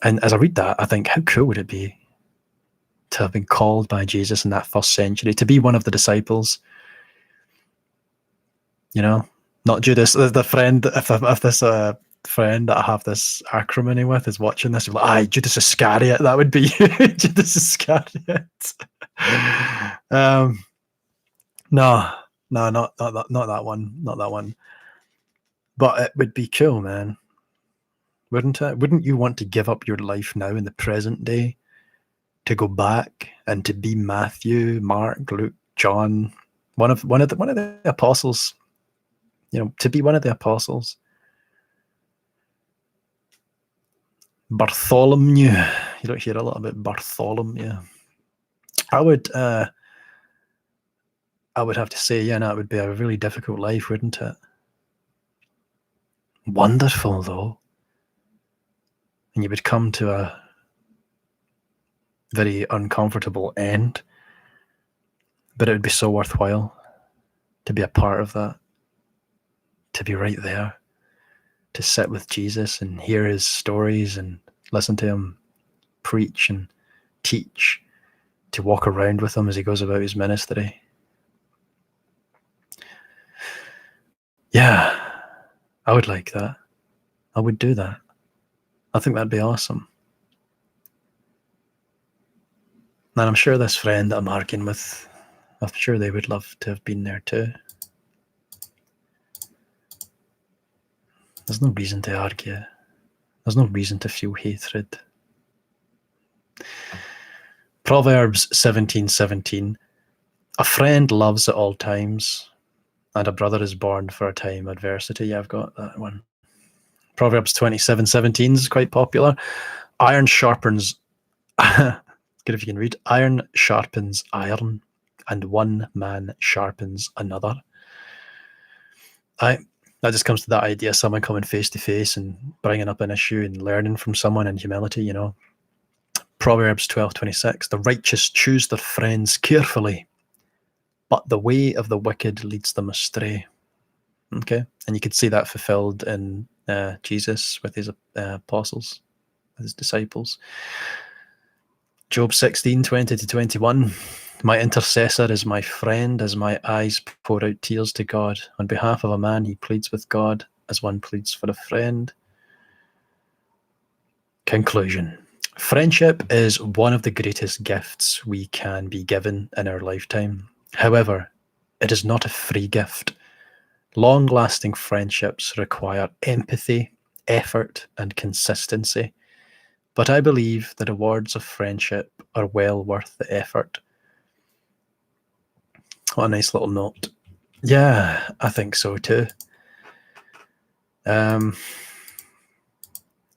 And as I read that, I think, how cool would it be to have been called by Jesus in that first century, to be one of the disciples? You know, not Judas, the friend. If this friend that I have this acrimony with is watching this, like, aye, Judas Iscariot, that would be you, Judas Iscariot. No, not that one, not that one. But it would be cool, man. Wouldn't it? Wouldn't you want to give up your life now in the present day to go back and to be Matthew, Mark, Luke, John, one of the apostles? You know, to be one of the apostles. Bartholomew. You don't hear a lot about Bartholomew. I would have to say, yeah, no, it would be a really difficult life, wouldn't it? Wonderful, though. And you would come to a very uncomfortable end, but it would be so worthwhile to be a part of that, to be right there, to sit with Jesus and hear his stories and listen to him preach and teach, to walk around with him as he goes about his ministry. Yeah, I would like that. I would do that. I think that'd be awesome. And I'm sure this friend that I'm arguing with, I'm sure they would love to have been there too. There's no reason to argue. There's no reason to feel hatred. Proverbs 17:17. A friend loves at all times, and a brother is born for a time of adversity. Yeah, I've got that one. Proverbs 27:17 is quite popular. Iron sharpens, good if you can read, iron sharpens iron, and one man sharpens another. That just comes to that idea of someone coming face to face and bringing up an issue and learning from someone in humility, you know. Proverbs 12:26. The righteous choose their friends carefully, but the way of the wicked leads them astray. Okay, and you could see that fulfilled in Jesus with his apostles, his disciples. Job 16:20-21. My intercessor is my friend, as my eyes pour out tears to God. On behalf of a man, he pleads with God as one pleads for a friend. Conclusion. Friendship is one of the greatest gifts we can be given in our lifetime. However, it is not a free gift. Long-lasting friendships require empathy, effort, and consistency. But I believe the rewards of friendship are well worth the effort. What a nice little note. Yeah, I think so too. You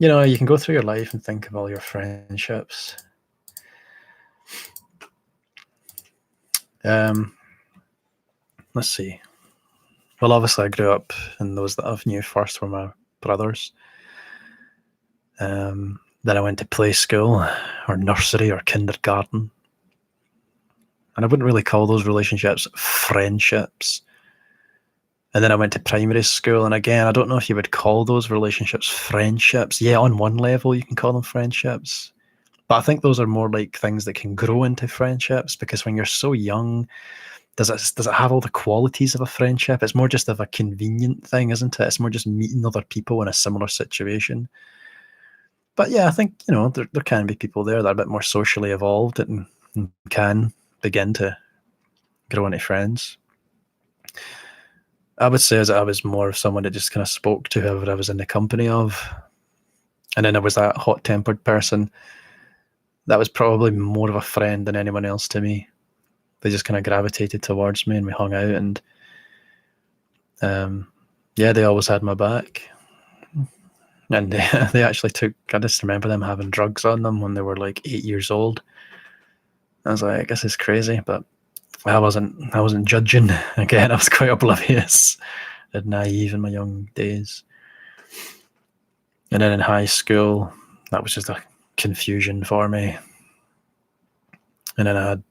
know, you can go through your life and think of all your friendships. Let's see. Well, obviously I grew up, and those that I knew first were my brothers. Then I went to play school or nursery or kindergarten. And I wouldn't really call those relationships friendships. And then I went to primary school, and again, I don't know if you would call those relationships friendships. Yeah, on one level, you can call them friendships. But I think those are more like things that can grow into friendships, because when you're so young, does it have all the qualities of a friendship? It's more just of a convenient thing, isn't it? It's more just meeting other people in a similar situation. But yeah, I think, there can be people there that are a bit more socially evolved and can begin to grow into friends. I would say that I was more of someone that just kind of spoke to whoever I was in the company of. And then there was that hot-tempered person that was probably more of a friend than anyone else to me. They just kind of gravitated towards me and we hung out, and they always had my back. And they actually I just remember them having drugs on them when they were like 8 years old. I was like, this is crazy, but I wasn't judging. Again, I was quite oblivious and naive in my young days. And then in high school, that was just a confusion for me. And then I had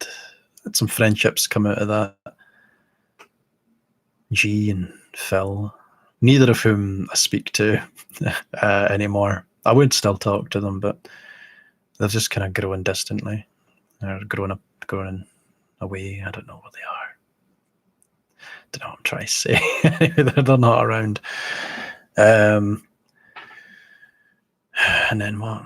some friendships come out of that. G and Phil, neither of whom I speak to anymore. I would still talk to them, but they're just kind of growing distantly. They're growing away. I don't know what they are. Don't know what I'm trying to say. They're not around. And then what?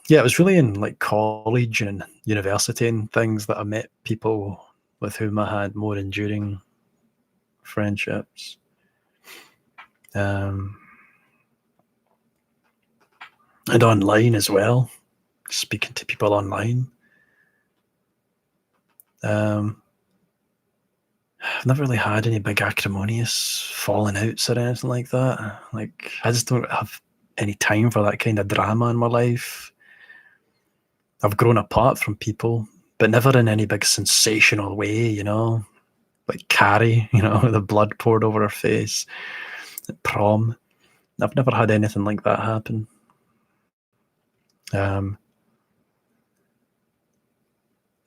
Yeah, it was really in like college and university and things that I met people with whom I had more enduring friendships. And online as well, speaking to people online. I've never really had any big acrimonious falling outs or anything like that. Like, I just don't have any time for that kind of drama in my life. I've grown apart from people, but never in any big sensational way, like Carrie, with the blood poured over her face at prom. I've never had anything like that happen.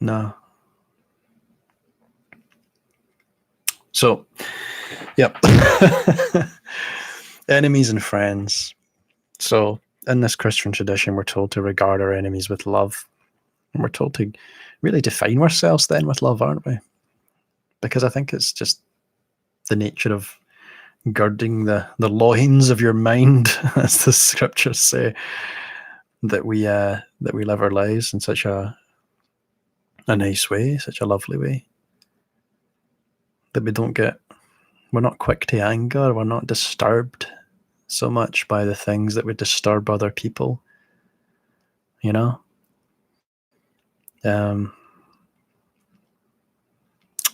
No. So, yep. Enemies and friends. So, in this Christian tradition, we're told to regard our enemies with love. And we're told to really define ourselves then with love, aren't we? Because I think it's just the nature of girding the loins of your mind, as the scriptures say, that we live our lives in such a nice way, such a lovely way, that we're not quick to anger, we're not disturbed so much by the things that would disturb other people,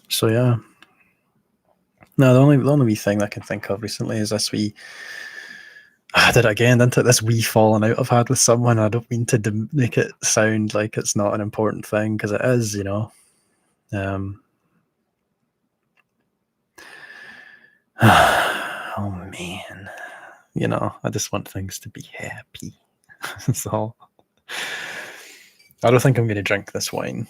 So yeah. No, the only wee thing I can think of recently is this I did it again, didn't it? This wee falling out I've had with someone. I don't mean to make it sound like it's not an important thing, because it is, oh man, I just want things to be happy. That's all. I don't think I'm going to drink this wine.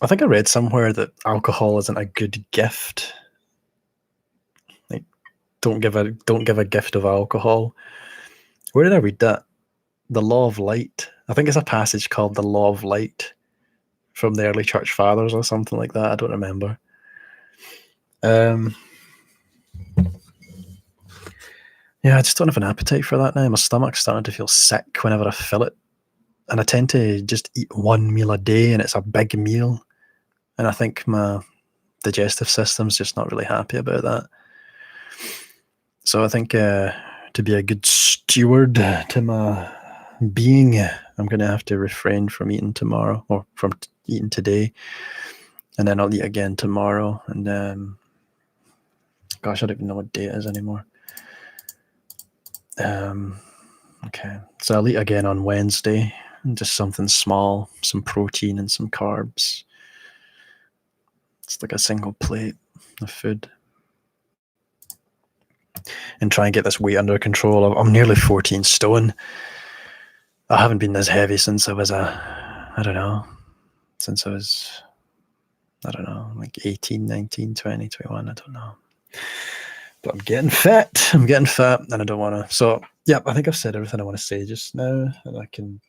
I think I read somewhere that alcohol isn't a good gift. Like, don't give a gift of alcohol. Where did I read that? The Law of Light. I think it's a passage called the Law of Light from the early church fathers or something like that. I don't remember. Yeah, I just don't have an appetite for that now. My stomach's starting to feel sick whenever I fill it. And I tend to just eat one meal a day, and it's a big meal. And I think my digestive system's just not really happy about that. So I think to be a good steward to my being, I'm going to have to refrain from eating tomorrow, or from eating today. And then I'll eat again tomorrow. And gosh, I don't even know what day it is anymore. Okay, so I'll eat again on Wednesday, and just something small, some protein and some carbs. It's like a single plate of food. And try and get this weight under control. I'm nearly 14 stone. I haven't been this heavy since I was like 18, 19, 20, 21, I don't know. But I'm getting fat, and I don't want to. So, yeah, I think I've said everything I want to say just now, and I can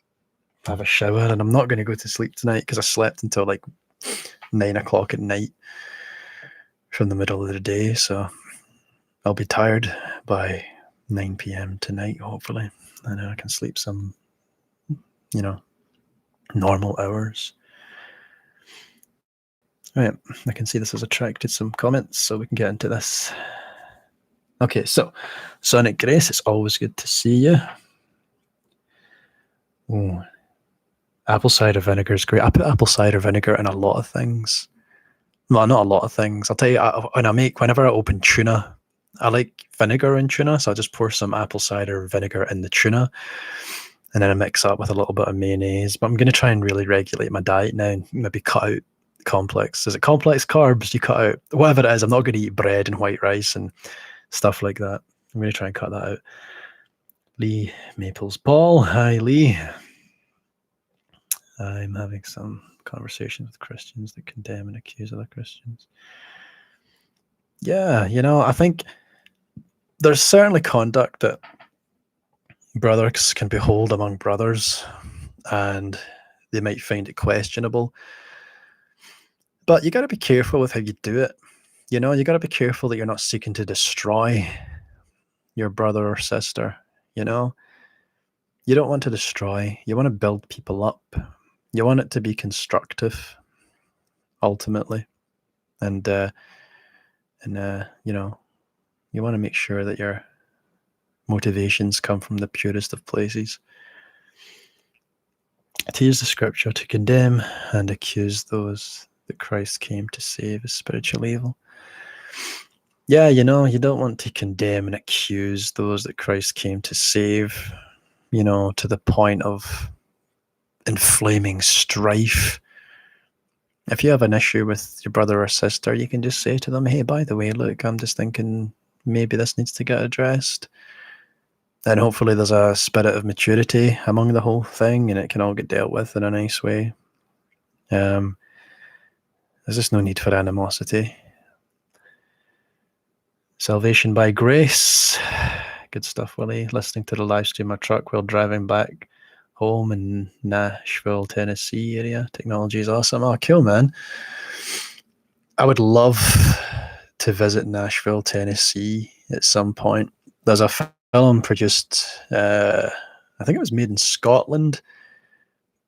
have a shower, and I'm not going to go to sleep tonight because I slept until like 9 o'clock at night from the middle of the day, so I'll be tired by 9 p.m. tonight, hopefully, and I can sleep some, normal hours. Right, I can see this has attracted some comments, so we can get into this. Okay, so Sonic Grace, it's always good to see you. Oh, apple cider vinegar is great. I put apple cider vinegar in a lot of things. Well, not a lot of things. I'll tell you, whenever I open tuna, I like vinegar in tuna, so I'll just pour some apple cider vinegar in the tuna, and then I mix up with a little bit of mayonnaise. But I'm going to try and really regulate my diet now and maybe cut out complex carbs? You cut out whatever it is. I'm not going to eat bread and white rice and stuff like that. I'm going to try and cut that out. Lee Maples Paul. Hi, Lee. I'm having some conversations with Christians that condemn and accuse other Christians. Yeah, I think there's certainly conduct that brothers can behold among brothers, and they might find it questionable. But you got to be careful with how you do it. You got to be careful that you're not seeking to destroy your brother or sister. You don't want to destroy. You want to build people up. You want it to be constructive, ultimately. And you want to make sure that your motivations come from the purest of places. To use the scripture to condemn and accuse those that Christ came to save as spiritual evil. Yeah, you don't want to condemn and accuse those that Christ came to save, to the point of inflaming strife. If you have an issue with your brother or sister, you can just say to them, hey, by the way, look, I'm just thinking maybe this needs to get addressed. And hopefully there's a spirit of maturity among the whole thing and it can all get dealt with in a nice way. There's just no need for animosity. Salvation by grace. Good stuff, Willie. Listening to the live stream in my truck while driving back home in Nashville, Tennessee area. Technology is awesome. Oh, cool, man. I would love to visit Nashville, Tennessee at some point. There's a film produced, I think it was made in Scotland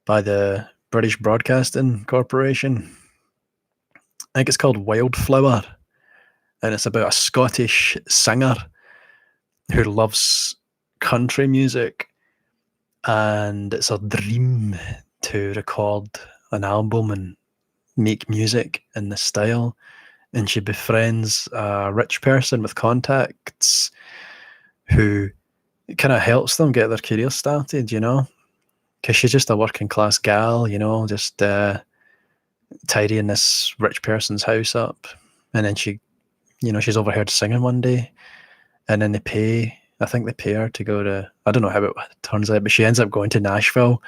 by the British Broadcasting Corporation. I think it's called Wildflower, and it's about a Scottish singer who loves country music, and it's her dream to record an album and make music in the style. And she befriends a rich person with contacts who kind of helps them get their career started, because she's just a working class gal, just tidying this rich person's house up. And then she, she's overheard singing one day, and then I think they pay her to go to, I don't know how it turns out, but she ends up going to Nashville,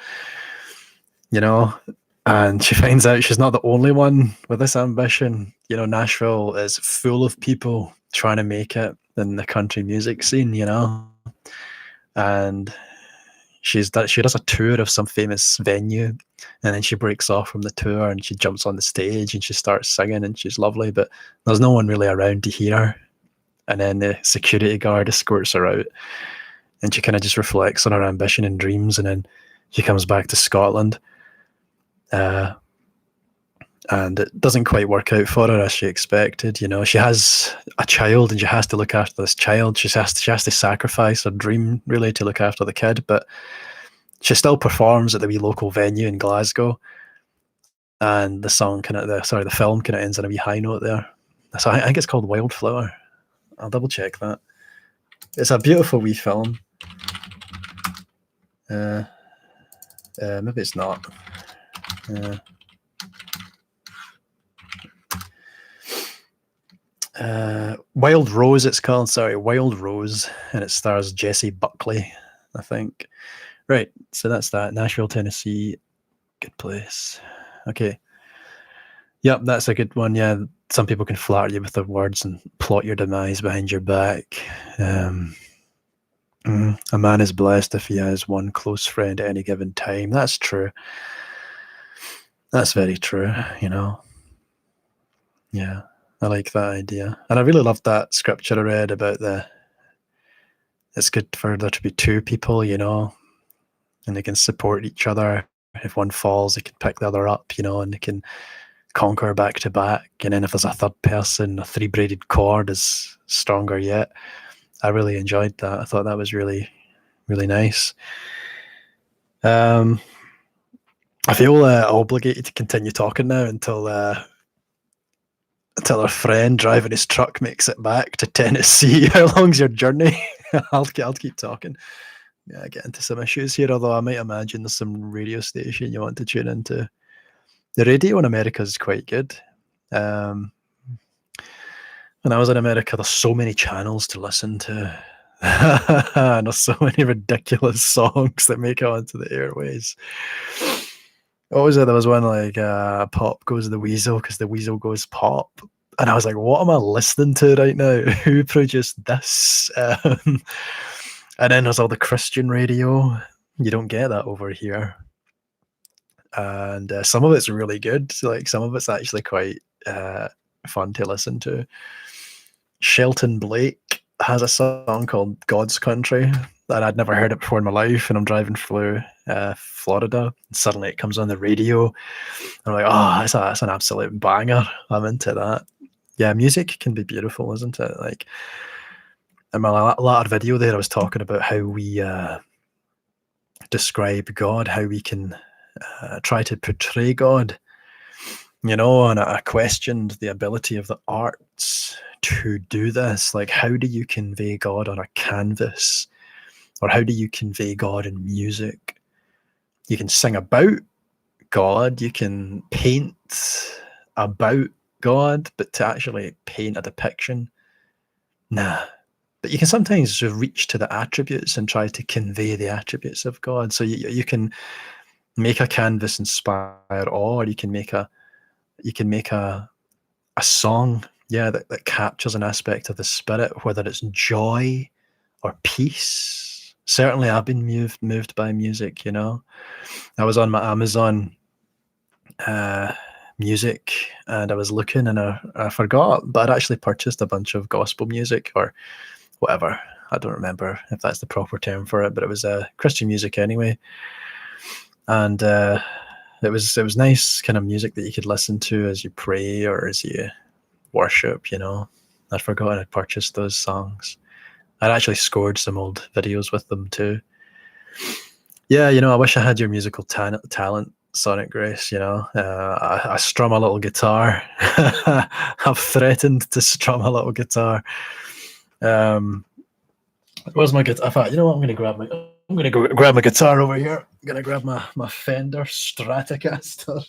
and she finds out she's not the only one with this ambition. Nashville is full of people trying to make it in the country music scene, and she does a tour of some famous venue, and then she breaks off from the tour and she jumps on the stage and she starts singing, and she's lovely, but there's no one really around to hear her. And then the security guard escorts her out, and she kind of just reflects on her ambition and dreams, and then she comes back to Scotland, and it doesn't quite work out for her as she expected. She has a child and she has to look after this child. She has to sacrifice her dream really to look after the kid, but she still performs at the wee local venue in Glasgow. And the film kind of ends on a wee high note there. So I think it's called Wildflower. I'll double check that. It's a beautiful wee film. Maybe it's not. Wild Rose, it's called. Sorry, Wild Rose, and it stars Jessie Buckley, I think. Right, so that's that. Nashville, Tennessee, good place. Okay. Yep, that's a good one. Yeah, some people can flatter you with their words and plot your demise behind your back. A man is blessed if he has one close friend at any given time. That's true. That's very true, you know. Yeah, I like that idea. And I really loved that scripture I read about it's good for there to be two people, you know, and they can support each other. If one falls, they can pick the other up, you know, and they can conquer back to back. And then if there's a third person, a three braided cord is stronger yet. I really enjoyed that. I thought that was really, really nice. I feel obligated to continue talking now until our friend driving his truck makes it back to Tennessee. How long's your journey? I'll keep talking. Yeah, get into some issues here, although I might imagine there's some radio station you want to tune into. The radio in America is quite good. When I was in America, there's so many channels to listen to. And there's so many ridiculous songs that make it onto the airways. What was it? There was one like Pop Goes the Weasel because the Weasel goes pop. And I was like, what am I listening to right now? Who produced this? And then there's all the Christian radio. You don't get that over here. And some of it's really good. Like some of it's actually quite fun to listen to. Shelton Blake has a song called God's Country that I'd never heard it before in my life, and I'm driving through Florida, and suddenly it comes on the radio. I'm like, oh, that's an absolute banger. I'm into that. Yeah, music can be beautiful, isn't it? Like in my latter video there, I was talking about how we describe God, how we can try to portray God, you know, and I questioned the ability of the arts to do this. Like, how do you convey God on a canvas? Or how do you convey God in music? You can sing about God, you can paint about God, but to actually paint a depiction, nah. But you can sometimes reach to the attributes and try to convey the attributes of God. So you can make a canvas inspire awe, or you can make a song, yeah, that captures an aspect of the spirit, whether it's joy or peace. Certainly I've been moved by music, you know. I was on my Amazon music and I was looking and I forgot, but I'd actually purchased a bunch of gospel music or whatever. I don't remember if that's the proper term for it, but it was Christian music anyway. And it was nice kind of music that you could listen to as you pray or as you worship, you know. I'd forgotten I'd purchased those songs. I'd actually scored some old videos with them too. Yeah, you know, I wish I had your musical talent, Sonic Grace, you know. I strum a little guitar. I've threatened to strum a little guitar. Where's my guitar? In fact, you know what? I'm going to go grab my guitar over here. I'm going to grab my Fender Stratocaster.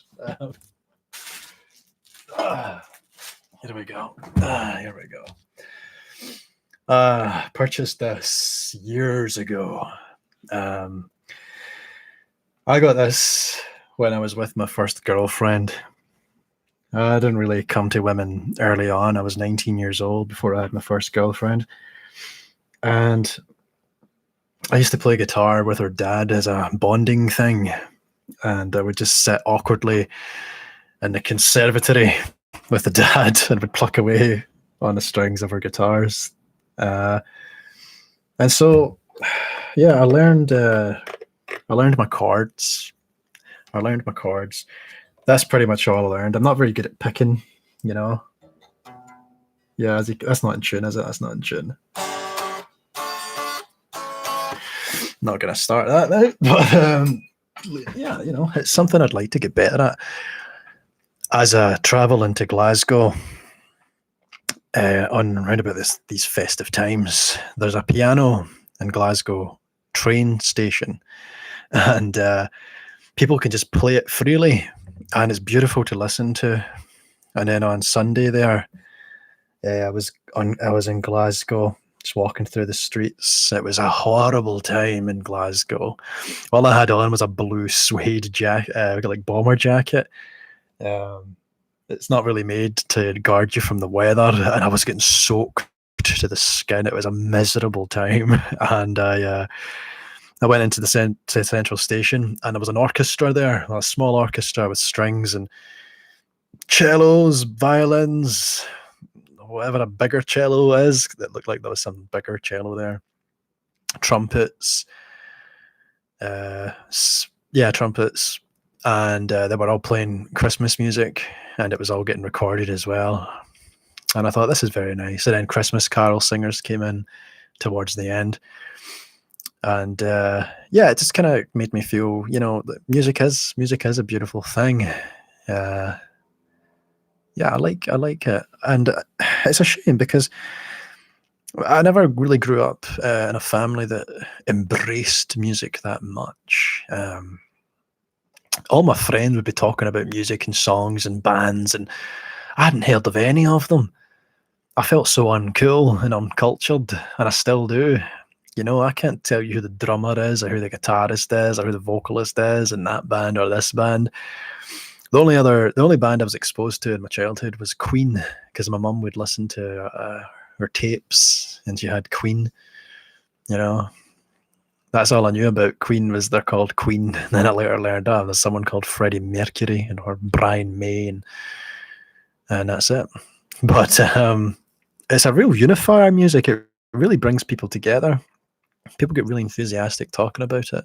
Here we go. Here we go. Purchased this years ago. I got this when I was with my first girlfriend. I didn't really come to women early on. I was 19 years old before I had my first girlfriend. And I used to play guitar with her dad as a bonding thing. And I would just sit awkwardly in the conservatory with the dad and would pluck away on the strings of her guitars. And so, yeah, I learned my chords. That's pretty much all I learned. I'm not very good at picking, you know. Yeah, that's not in tune, is it? That's not in tune. Not going to start that now. But yeah, you know, it's something I'd like to get better at. As I travel into Glasgow on around about these festive times, there's a piano in Glasgow train station, and people can just play it freely, and it's beautiful to listen to. And then on Sunday there, I was in Glasgow, just walking through the streets. It was a horrible time in Glasgow. All I had on was a blue suede jacket, like bomber jacket. It's not really made to guard you from the weather, and I was getting soaked to the skin. It was a miserable time, and I I went into the central station, and there was an orchestra there, a small orchestra with strings and cellos, violins, whatever a bigger cello is. That looked like there was some bigger cello there. Trumpets, trumpets, and they were all playing Christmas music, and it was all getting recorded as well. And I thought, this is very nice. And then Christmas carol singers came in towards the end. And it just kind of made me feel, that music is a beautiful thing. I like it. And it's a shame because I never really grew up in a family that embraced music that much. All my friends would be talking about music and songs and bands, and I hadn't heard of any of them. I felt so uncool and uncultured, and I still do. I can't tell you who the drummer is, or who the guitarist is, or who the vocalist is in that band or this band. The only band I was exposed to in my childhood was Queen, because my mum would listen to her tapes, and she had Queen. That's all I knew about Queen, was they're called Queen. And then I later learned, there's someone called Freddie Mercury or Brian May, and that's it. But it's a real unifier, music. It really brings people together. People get really enthusiastic talking about it.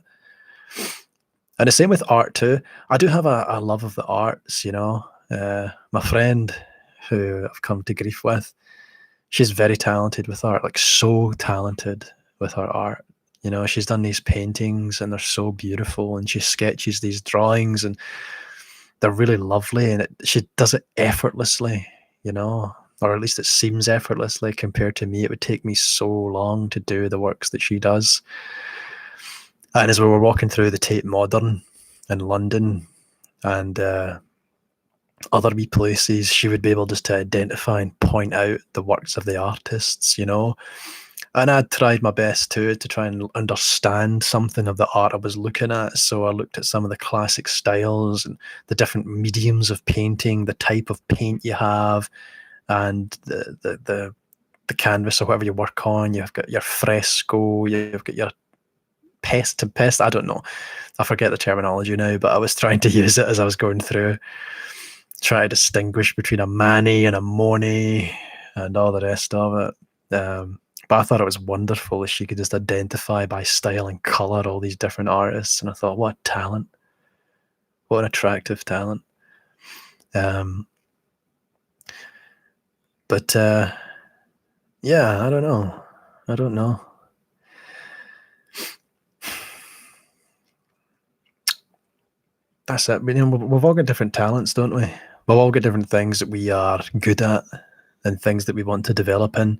And the same with art too. I do have a love of the arts, my friend who I've come to grief with, she's very talented with art, like so talented with her art. She's done these paintings and they're so beautiful, and she sketches these drawings and they're really lovely, and she does it effortlessly, or at least it seems effortlessly compared to me. It would take me so long to do the works that she does. And as we were walking through the Tate Modern in London and other wee places, she would be able just to identify and point out the works of the artists, And I'd tried my best too to try and understand something of the art I was looking at. So I looked at some of the classic styles and the different mediums of painting, the type of paint you have, and the canvas or whatever you work on. You've got your fresco, you've got your pest, I don't know. I forget the terminology now, but I was trying to use it as I was going through, try to distinguish between a Manet and a Monet and all the rest of it. But I thought it was wonderful that she could just identify by style and color all these different artists. And I thought, what talent. What an attractive talent. But I don't know. That's it. We've all got different talents, don't we? We've all got different things that we are good at and things that we want to develop in.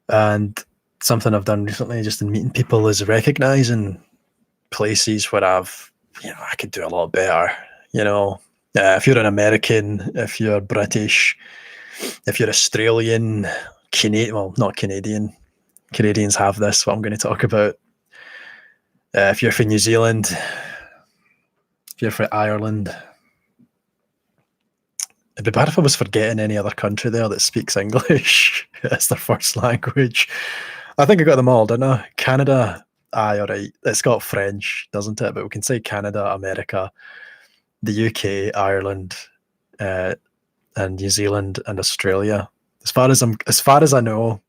And something I've done recently, just in meeting people, is recognizing places where I could do a lot better. If you're an American, if you're British, if you're Australian, Canadian, well, not Canadian. Canadians have this, what I'm going to talk about. If you're from New Zealand, if you're from Ireland, it'd be bad if I was forgetting any other country there that speaks English as their first language. I think I got them all, didn't I? Canada, aye, all right. It's got French, doesn't it? But we can say Canada, America, the UK, Ireland, and New Zealand and Australia. As far as I know,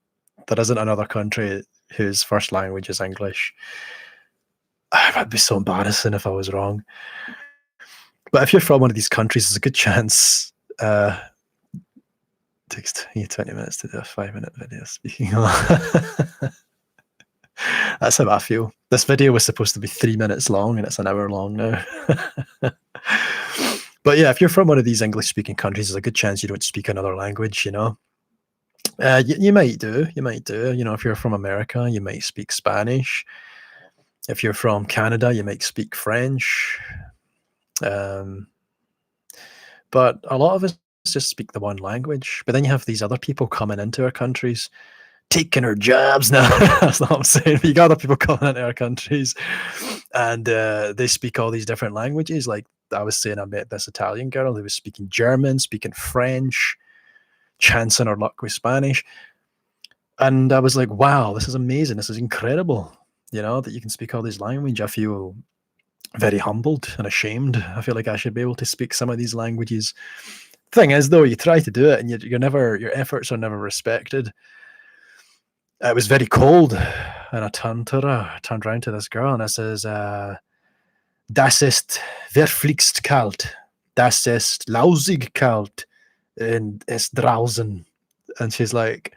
there isn't another country whose first language is English. It'd be so embarrassing if I was wrong. But if you're from one of these countries, there's a good chance it takes you 20 minutes to do a 5-minute video speaking. That's how I feel. This video was supposed to be 3 minutes long and it's an hour long now. But yeah, if you're from one of these English-speaking countries, there's a good chance you don't speak another language, You might do. If you're from America, you might speak Spanish. If you're from Canada, you might speak French. But a lot of us just speak the one language. But then you have these other people coming into our countries, taking our jobs now. That's not what I'm saying. But you got other people coming into our countries, and they speak all these different languages. Like I was saying, I met this Italian girl who was speaking German, speaking French, chancing her luck with Spanish. And I was like, wow, this is amazing. This is incredible. that you can speak all these languages. I feel very humbled and ashamed. I feel like I should be able to speak some of these languages. Thing is, though, you try to do it and your efforts are never respected. It was very cold, and I turned around to this girl, and I says, "Das ist verflixt kalt. Das ist lausig kalt. And it's draußen." And she's like,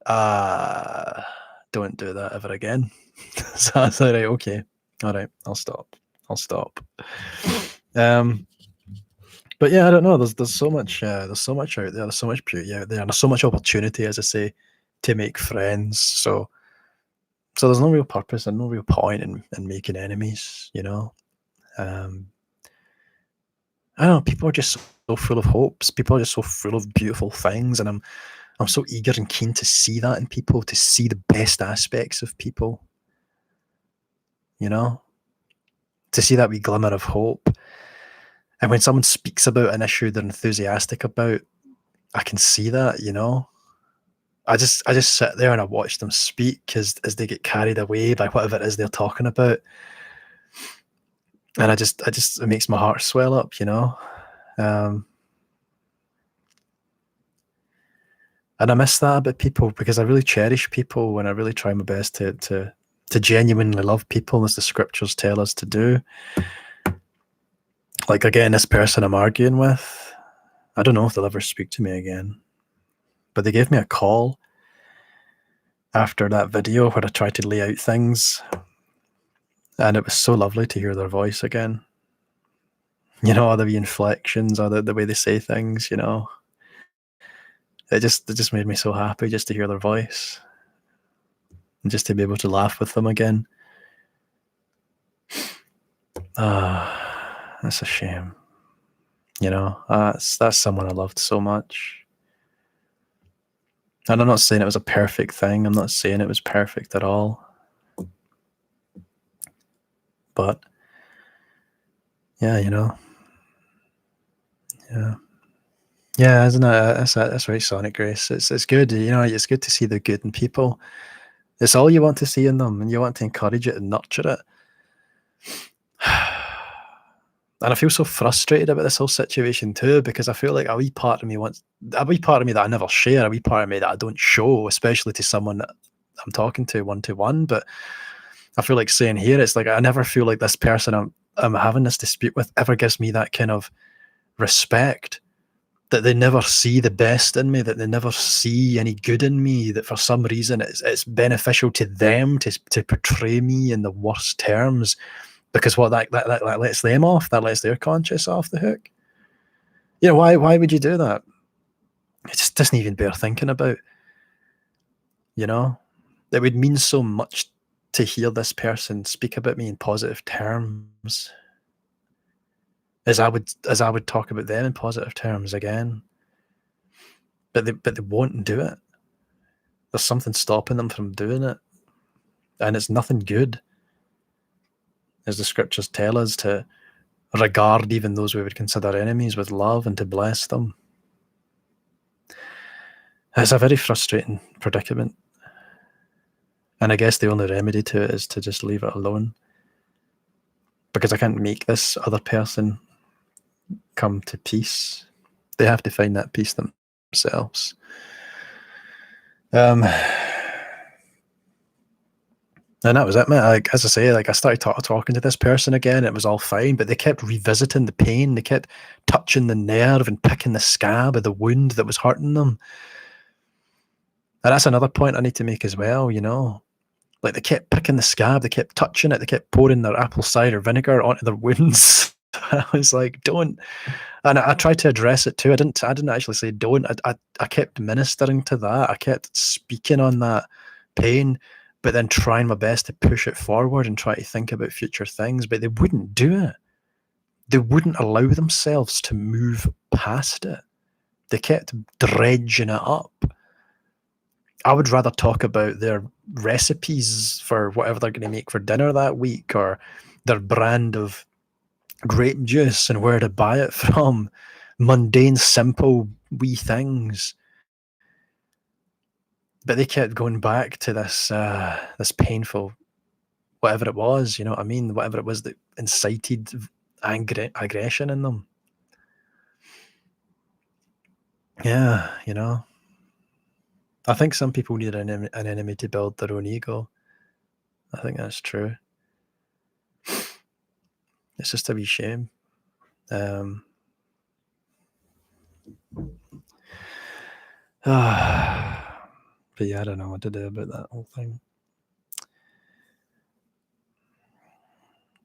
"Don't do that ever again." So I was like, "Right, okay, all right, I'll stop. But yeah, I don't know. There's so much out there. There's so much beauty out there, and there's so much opportunity, as I say, to make friends. So there's no real purpose and no real point in making enemies. I don't know. People are just so full of hopes. People are just so full of beautiful things, and I'm so eager and keen to see that in people, to see the best aspects of people. To see that wee glimmer of hope. And when someone speaks about an issue they're enthusiastic about, I can see that. I just sit there and I watch them speak as they get carried away by whatever it is they're talking about, and it makes my heart swell up. And I miss that about people, because I really cherish people, and I really try my best to genuinely love people, as the scriptures tell us to do. Like, again, this person I'm arguing with, I don't know if they'll ever speak to me again, but they gave me a call after that video where I tried to lay out things, and it was so lovely to hear their voice again. All the inflections, or the way they say things. It just made me so happy just to hear their voice, and just to be able to laugh with them again. That's a shame. That's someone I loved so much. And I'm not saying it was a perfect thing. I'm not saying it was perfect at all. But yeah, yeah, isn't it? That's right, Sonic Grace. It's good. It's good to see the good in people. It's all you want to see in them, and you want to encourage it and nurture it. And I feel so frustrated about this whole situation too, because I feel like a wee part of me that I never share, a wee part of me that I don't show, especially to someone that I'm talking to one-to-one. But I feel like saying here, it's like I never feel like this person I'm having this dispute with ever gives me that kind of respect, that they never see the best in me, that they never see any good in me, that for some reason it's beneficial to them to portray me in the worst terms, because what that lets them off, that lets their conscience off the hook. Why would you do that? It just doesn't even bear thinking about. It would mean so much to hear this person speak about me in positive terms, as I would talk about them in positive terms again. But they won't do it. There's something stopping them from doing it, and it's nothing good. As the scriptures tell us, to regard even those we would consider enemies with love, and to bless them. It's a very frustrating predicament. And I guess the only remedy to it is to just leave it alone, because I can't make this other person come to peace. They have to find that peace themselves. And that was it, man. Like, as I say, I started talking to this person again. It was all fine, but they kept revisiting the pain. They kept touching the nerve and picking the scab of the wound that was hurting them. And that's another point I need to make as well. Like, they kept picking the scab, they kept touching it, they kept pouring their apple cider vinegar onto their wounds. I was like, don't. And I tried to address it too. I didn't actually say don't. I kept ministering to that. I kept speaking on that pain, but then trying my best to push it forward and try to think about future things. But they wouldn't do it. They wouldn't allow themselves to move past it. They kept dredging it up. I would rather talk about their recipes for whatever they're going to make for dinner that week, or their brand of grape juice and where to buy it from. Mundane, simple, wee things. But they kept going back to this painful whatever it was, you know what I mean? Whatever it was that incited aggression in them. Yeah, you know. I think some people need an enemy to build their own ego. I think that's true. It's just a wee shame. But yeah, I don't know what to do about that whole thing.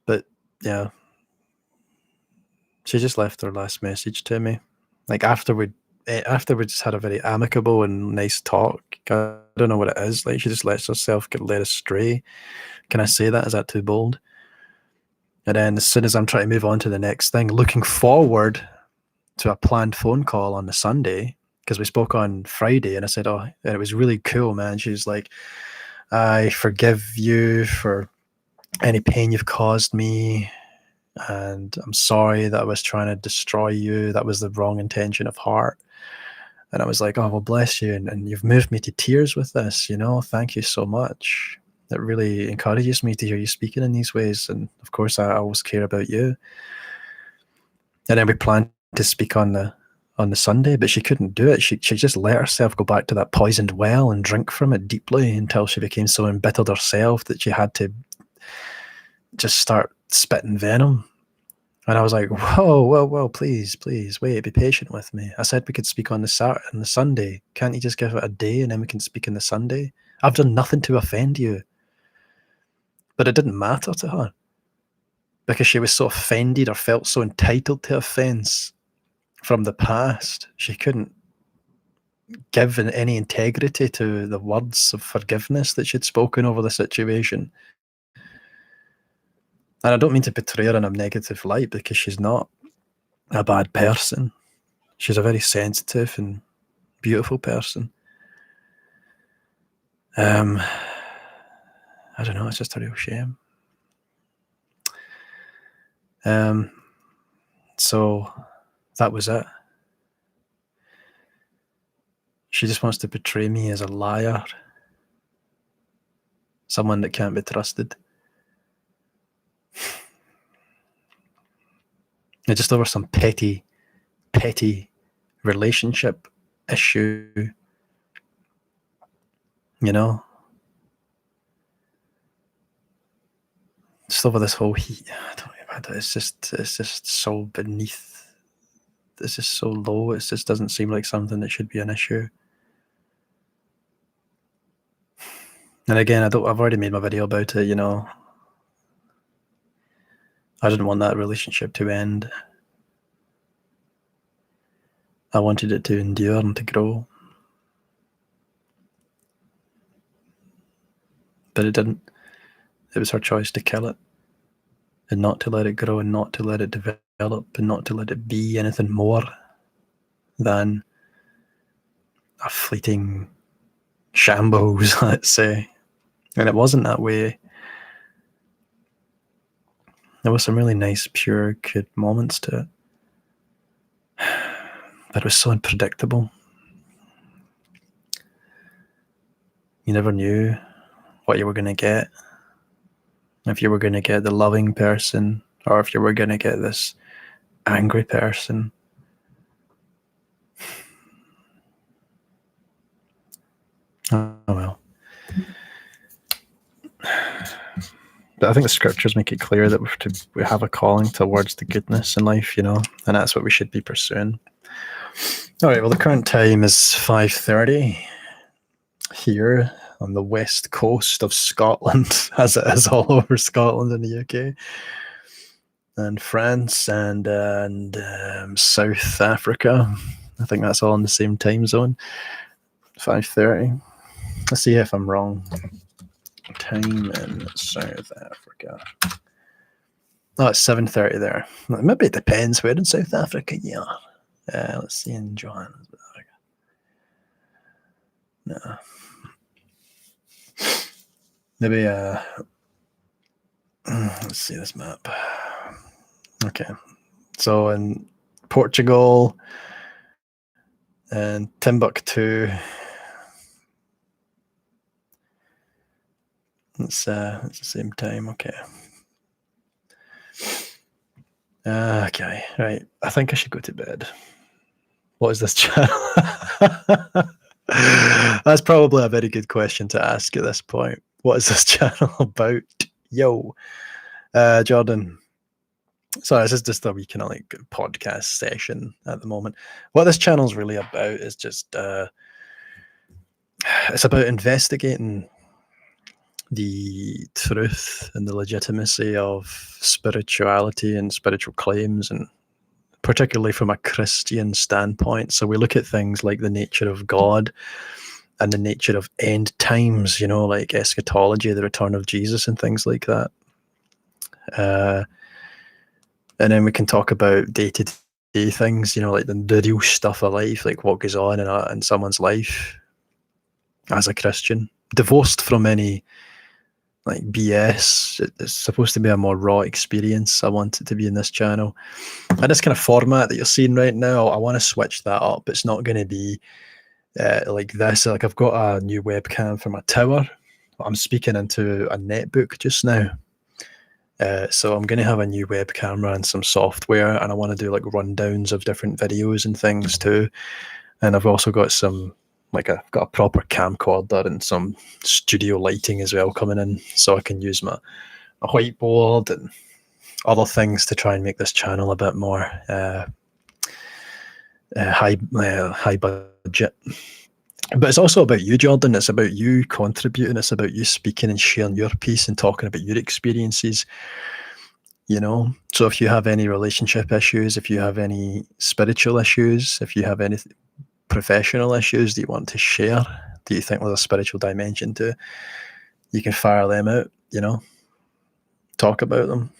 But yeah, she just left her last message to me. Like after we just had a very amicable and nice talk. I don't know what it is. Like she just lets herself get led astray. Can I say that? Is that too bold? And then as soon as I'm trying to move on to the next thing, looking forward to a planned phone call on the Sunday, because we spoke on Friday, and I said, oh, and it was really cool, man. She's like, I forgive you for any pain you've caused me, and I'm sorry that I was trying to destroy you. That was the wrong intention of heart. And I was like, oh, well, bless you. And you've moved me to tears with this, you know, thank you so much. It really encourages me to hear you speaking in these ways. And of course, I always care about you. And then we planned to speak on the Sunday, but she couldn't do it. She just let herself go back to that poisoned well and drink from it deeply until she became so embittered herself that she had to just start spitting venom. And I was like, whoa, please, wait, be patient with me. I said we could speak on the Sunday. Can't you just give it a day and then we can speak on the Sunday? I've done nothing to offend you. But it didn't matter to her because she was so offended or felt so entitled to offense from the past. She couldn't give any integrity to the words of forgiveness that she'd spoken over the situation. And I don't mean to portray her in a negative light because she's not a bad person. She's a very sensitive and beautiful person. I don't know, it's just a real shame. So that was it. She just wants to portray me as a liar, someone that can't be trusted. And just over some petty relationship issue, you know? Just over this whole heat. It's just so beneath. It's just so low. It just doesn't seem like something that should be an issue. And again, I've already made my video about it, you know. I didn't want that relationship to end. I wanted it to endure and to grow. But it didn't. It was her choice to kill it and not to let it grow and not to let it develop and not to let it be anything more than a fleeting shambles, let's say. And it wasn't that way. There was some really nice, pure, good moments to it. But it was so unpredictable. You never knew what you were going to get. If you were going to get the loving person or if you were going to get this angry person. Oh, well. But I think the scriptures make it clear that we have a calling towards the goodness in life, you know, and that's what we should be pursuing. All right, well, the current time is 5:30 here on the west coast of Scotland, as it is all over Scotland and the UK, and France and South Africa. I think that's all in the same time zone. 5:30. Let's see if I'm wrong. Time in South Africa. Oh, it's 7:30 there. Maybe it depends where in South Africa you are. Let's see in Johannesburg. No. Maybe let's see this map. Okay. So in Portugal and Timbuktu It's the same time. Okay. Okay, right. I think I should go to bed. What is this channel? That's probably a very good question to ask at this point. What is this channel about? Yo, Jordan. Sorry, this is just a wee kind of like podcast session at the moment. What this channel's really about is just it's about investigating the truth and the legitimacy of spirituality and spiritual claims, and particularly from a Christian standpoint. So we look at things like the nature of God and the nature of end times, like eschatology, the return of Jesus and things like that. And then we can talk about day-to-day things, like the real stuff of life, like what goes on in someone's life as a Christian, divorced from any like BS. It's supposed to be a more raw experience. I want it to be in this channel. And this kind of format that you're seeing right now, I want to switch that up. It's not going to be like this. Like I've got a new webcam for my tower. I'm speaking into a netbook just now. So I'm going to have a new web camera and some software, and I want to do like rundowns of different videos and things too. And I've also got I've got a proper camcorder and some studio lighting as well coming in, so I can use my whiteboard and other things to try and make this channel a bit more high budget. But it's also about you, Jordan. It's about you contributing. It's about you speaking and sharing your piece and talking about your experiences. So if you have any relationship issues, if you have any spiritual issues, if you have any professional issues that you want to share, that you think there's a spiritual dimension to, you can fire them out, talk about them.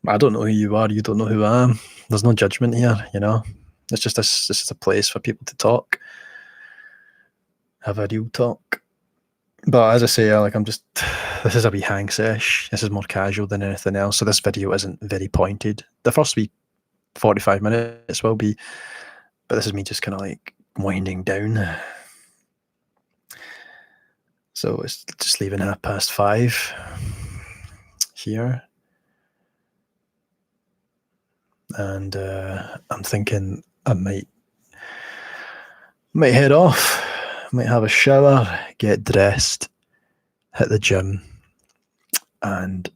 I don't know who you are. You don't know who I am. There's no judgment here, It's just this is a place for people to talk. Have a real talk. But as I say, this is a wee hang sesh. This is more casual than anything else. So this video isn't very pointed. The first wee 45 minutes will be, but this is me just kind of like winding down. So it's just leaving 5:30 here. And I'm thinking I might head off. Might have a shower, get dressed, hit the gym, and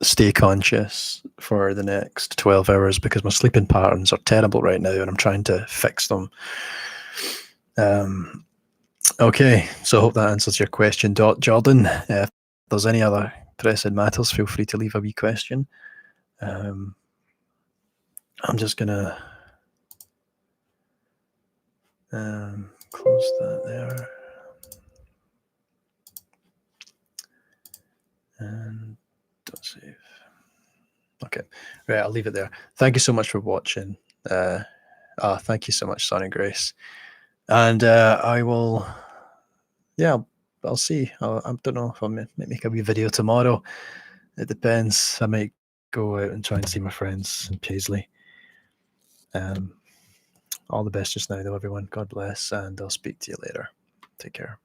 stay conscious for the next 12 hours because my sleeping patterns are terrible right now and I'm trying to fix them. Okay, so I hope that answers your question, Jordan. If there's any other pressing matters, feel free to leave a wee question. I'm just going to close that there. And don't save. Okay, right, I'll leave it there. Thank you so much for watching. Thank you so much, Sonny Grace. And I will, I'll see. I don't know if I'll make a wee video tomorrow. It depends. I might go out and try and see my friends in Paisley. All the best just now, though, everyone. God bless, and I'll speak to you later. Take care.